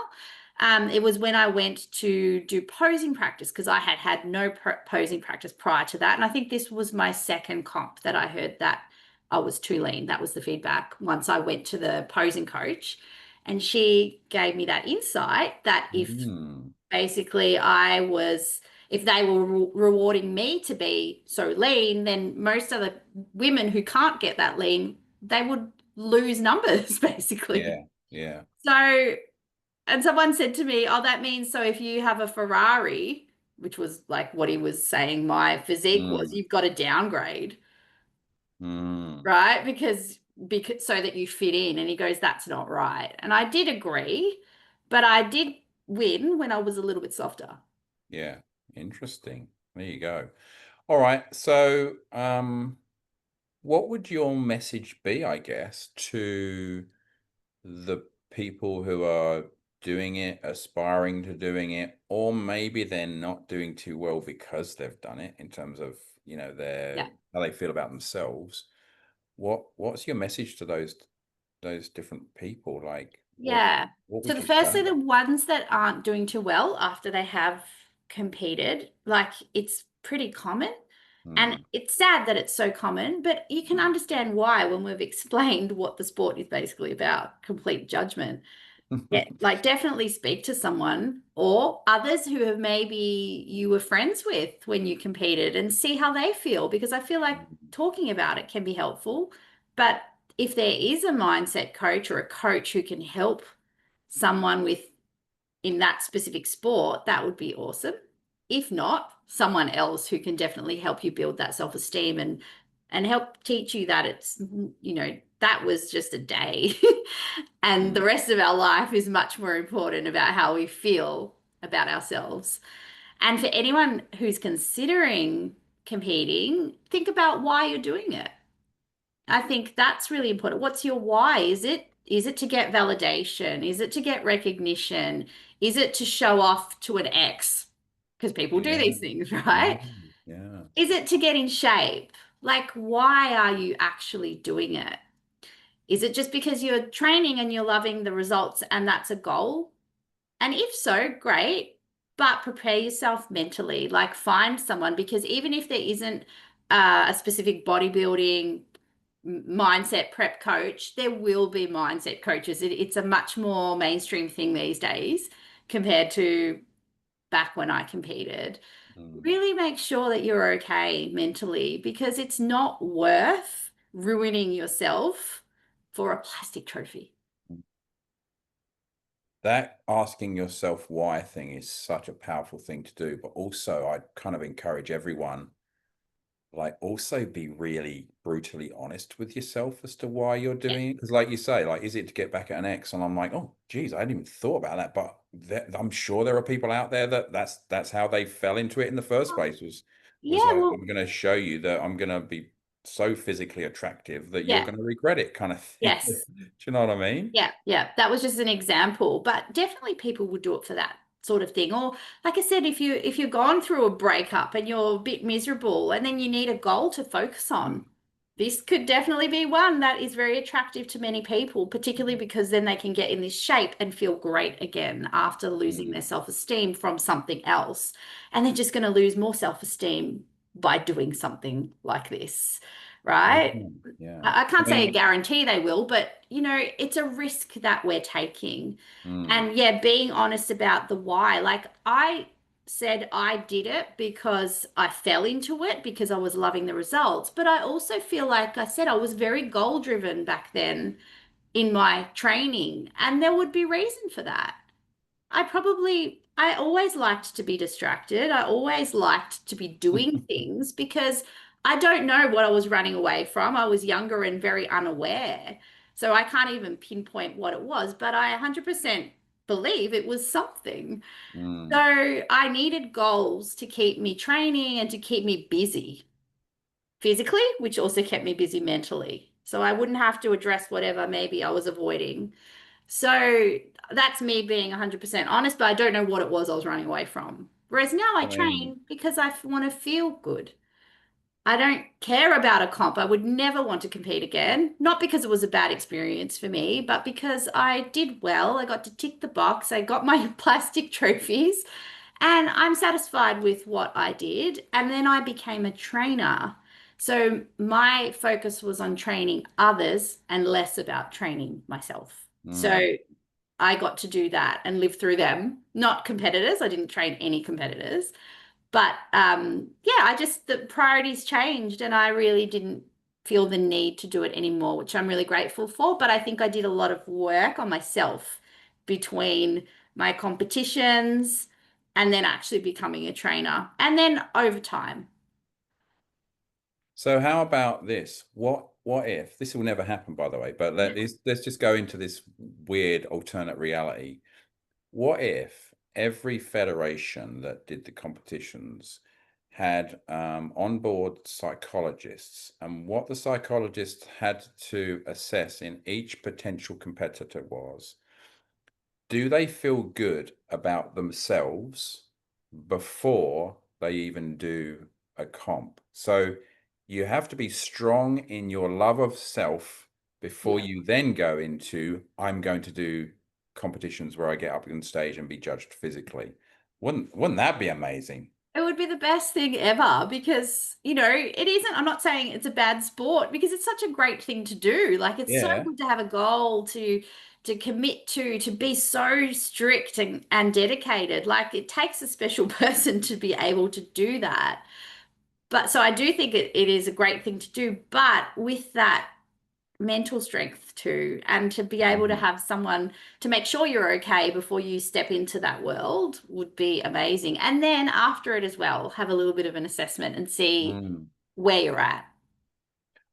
It was when I went to do posing practice, because I had had no posing practice prior to that. And I think this was my second comp that I heard that I was too lean. That was the feedback once I went to the posing coach. And she gave me that insight that if mm. basically if they were rewarding me to be so lean, then most other women who can't get that lean, they would lose numbers basically. Yeah, yeah. So, and someone said to me, oh, that means so if you have a Ferrari, which was like what he was saying my physique was, Mm, you've got to downgrade, mm, right? Because so that you fit in. And he goes, that's not right. And I did agree, but I did win when I was a little bit softer. yeah. Interesting. There you go. All right. So, what would your message be, I guess, to the people who are doing it, aspiring to doing it, or maybe they're not doing too well because they've done it in terms of, you know, Yeah. how they feel about themselves. What's your message to those different people? Like, Yeah. what So would the you say? firstly, the ones that aren't doing too well after they have competed, like it's pretty common. And Mm. it's sad that it's so common, but you can understand why when we've explained what the sport is basically about, complete judgment. Yeah, like definitely speak to someone or others who have maybe you were friends with when you competed and see how they feel, because I feel like talking about it can be helpful. But if there is a mindset coach or a coach who can help someone with in that specific sport, that would be awesome. If not, someone else who can definitely help you build that self-esteem and help teach you that it's, you know, that was just a day. And the Mm. rest of our life is much more important about how we feel about ourselves. And for anyone who's considering competing, think about why you're doing it. I think that's really important. What's your why? Is it to get validation? Is it to get recognition? Is it to show off to an ex? Because people do Yeah, these things, yeah, right? yeah. Is it to get in shape? Like, why are you actually doing it? Is it just because you're training and you're loving the results and that's a goal? And if so, great, but prepare yourself mentally. Like, find someone, because even if there isn't a specific bodybuilding mindset prep coach, there will be mindset coaches. It's a much more mainstream thing these days compared to back when I competed. Mm. Really make sure that you're okay mentally, because it's not worth ruining yourself for a plastic trophy. That asking yourself why thing is such a powerful thing to do, but also I kind of encourage everyone, like, also be really brutally honest with yourself as to why you're Yeah. doing it. Because like you say, like, is it to get back at an ex? And I'm like, oh geez, I hadn't even thought about that. But I'm sure there are people out there that's how they fell into it in the first place, was Yeah, like, well, I'm going to show you that I'm going to be so physically attractive that you're yeah, going to regret it, kind of thing. Do yes. you know what I mean? Yeah, yeah, that was just an example, but definitely people would do it for that sort of thing. Or like I said, if you're gone through a breakup and you're a bit miserable and then you need a goal to focus on, this could definitely be one that is very attractive to many people, particularly because then they can get in this shape and feel great again after losing Mm. their self-esteem from something else. And they're just going to lose more self-esteem by doing something like this, Yeah, right? yeah. I I can't say a mean, guarantee they will, but it's a risk that we're taking. mm, And yeah, being honest about the why. Like I said, I did it because I fell into it because I was loving the results. But I also feel like I said I was very goal driven back then in my training, and there would be reason for that. I always liked to be distracted. I always liked to be doing things because I don't know what I was running away from. I was younger and very unaware. So I can't even pinpoint what it was, but I 100% believe it was something. mm, So I needed goals to keep me training and to keep me busy physically, which also kept me busy mentally. So I wouldn't have to address whatever maybe I was avoiding. So that's me being 100% honest, but I don't know what it was I was running away from. Whereas now I I mean, train because I want to feel good. I don't care about a comp. I would never want to compete again. Not because it was a bad experience for me, but because I did well. I got to tick the box. I got my plastic trophies, and I'm satisfied with what I did. And then I became a trainer. So my focus was on training others and less about training myself. mm, So I got to do that and live through them. Not competitors. I didn't train any competitors. But yeah, the priorities changed and I really didn't feel the need to do it anymore, which I'm really grateful for. But I think I did a lot of work on myself between my competitions and then actually becoming a trainer. And then over time. so how about this? What if this will never happen, by the way, but let's just go into this weird alternate reality. What if every federation that did the competitions had on board psychologists, and what the psychologists had to assess in each potential competitor was do they feel good about themselves before they even do a comp? So you have to be strong in your love of self before Yeah. you then go into, I'm going to do competitions where I get up on stage and be judged physically. Wouldn't that be amazing? It would be the best thing ever because, it isn't, I'm not saying it's a bad sport because it's such a great thing to do. Like it's so Yeah. good to have a goal to commit to be so strict and dedicated. Like it takes a special person to be able to do that. But so I do think it is a great thing to do, but with that mental strength too, and to be able to Mhm. have someone to make sure you're okay before you step into that world would be amazing. And then after it as well, have a little bit of an assessment and see Mm. where you're at.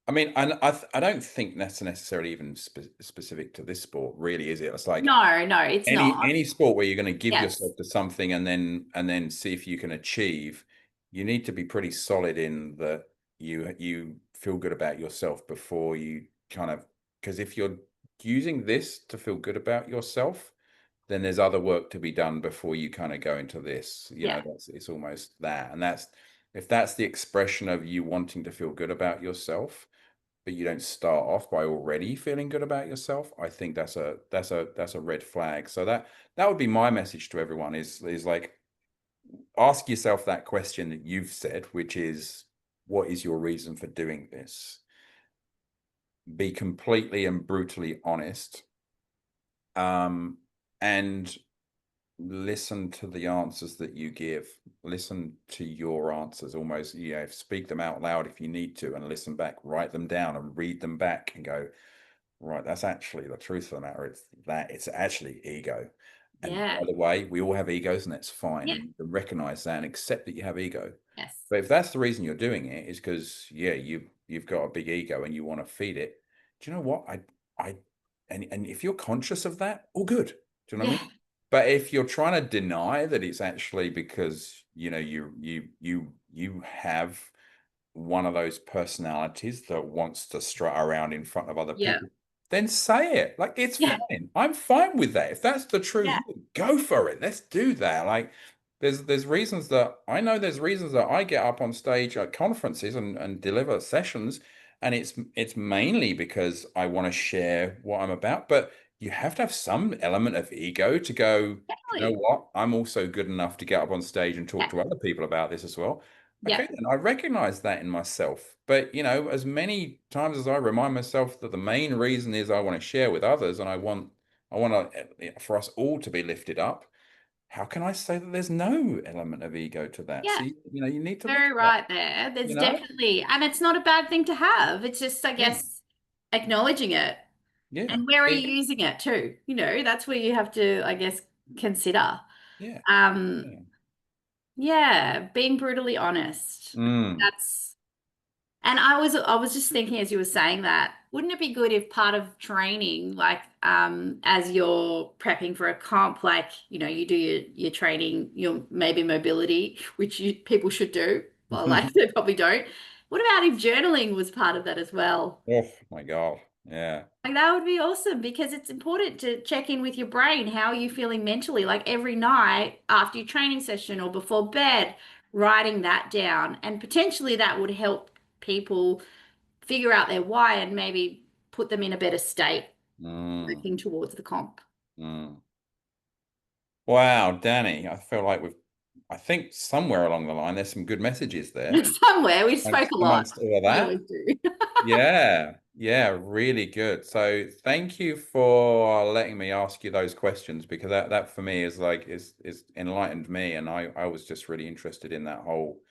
I mean, I don't think that's necessarily even specific to this sport, really, is it? It's like No, no, it's not. any sport where you're going to give Yes. yourself to something and then see if you can achieve, you need to be pretty solid in that you feel good about yourself before you kind of, because if you're using this to feel good about yourself, then there's other work to be done before you kind of go into this. Yeah. It's almost that. And that's, if that's the expression of you wanting to feel good about yourself, but you don't start off by already feeling good about yourself, I think that's a red flag. So that would be my message to everyone is like, ask yourself that question that you've said, which is, what is your reason for doing this? Be completely and brutally honest, and listen to the answers that you give. Listen to your answers, almost, speak them out loud if you need to, and listen back, write them down and read them back and go, right, that's actually the truth of the matter. It's actually ego. And Yeah. by the way, we all have egos, and that's fine. Yeah. And you can recognize that and accept that you have ego. Yes. But if that's the reason you're doing it, is because, yeah, you've got a big ego and you want to feed it. Do you know what? I and if you're conscious of that, all good. Do you know what I Yeah. mean? But if you're trying to deny that it's actually because, you have one of those personalities that wants to strut around in front of other Yeah. people, then say it. Like, it's Yeah. fine. I'm fine with that. If that's the truth, Yeah. go for it. Let's do that. Like, there's reasons that I know, there's reasons that I get up on stage at conferences and deliver sessions, and it's mainly because I want to share what I'm about. But you have to have some element of ego to go, you know Definitely. what? I'm also good enough to get up on stage and talk Yeah. to other people about this as well. Yeah. Okay, then I recognize that in myself. But, as many times as I remind myself that the main reason is I want to share with others, and I want for us all to be lifted up. How can I say that there's no element of ego to that? Yeah. So, you need to look Very at that, right there. There's you know? definitely, and it's not a bad thing to have. It's just, I Yeah. guess, acknowledging it. Yeah. And where are you using it too? That's where you have to, I guess, consider. Yeah. Um, Yeah. yeah, being brutally honest. Mm. That's, and I was just thinking as you were saying that, wouldn't it be good if part of training, like as you're prepping for a comp, like, you do your training, your maybe mobility, which people should do. Well, like they probably don't. What about if journaling was part of that as well? Oh my God. Yeah. Like that would be awesome because it's important to check in with your brain. How are you feeling mentally? Like every night after your training session or before bed, writing that down. And potentially that would help people figure out their why and maybe put them in a better state Mm. working towards the comp. Mm. Wow, Danny, I think somewhere along the line, there's some good messages there Somewhere we spoke a lot. amongst all of We that. always do. Yeah, yeah, really good. So thank you for letting me ask you those questions, because that for me is enlightened me, and I was just really interested in that whole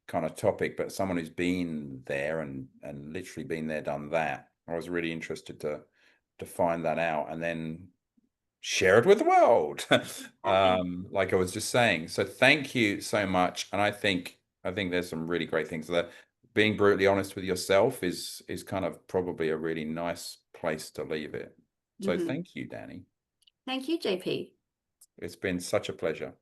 kind of topic. But someone who's been there and literally been there, done that, I was really interested to find that out and then share it with the world. Like I was just saying. So thank you so much. And I think there's some really great things there. Being brutally honest with yourself is kind of probably a really nice place to leave it. So Mhm. thank you, Dani. Thank you, JP. It's been such a pleasure.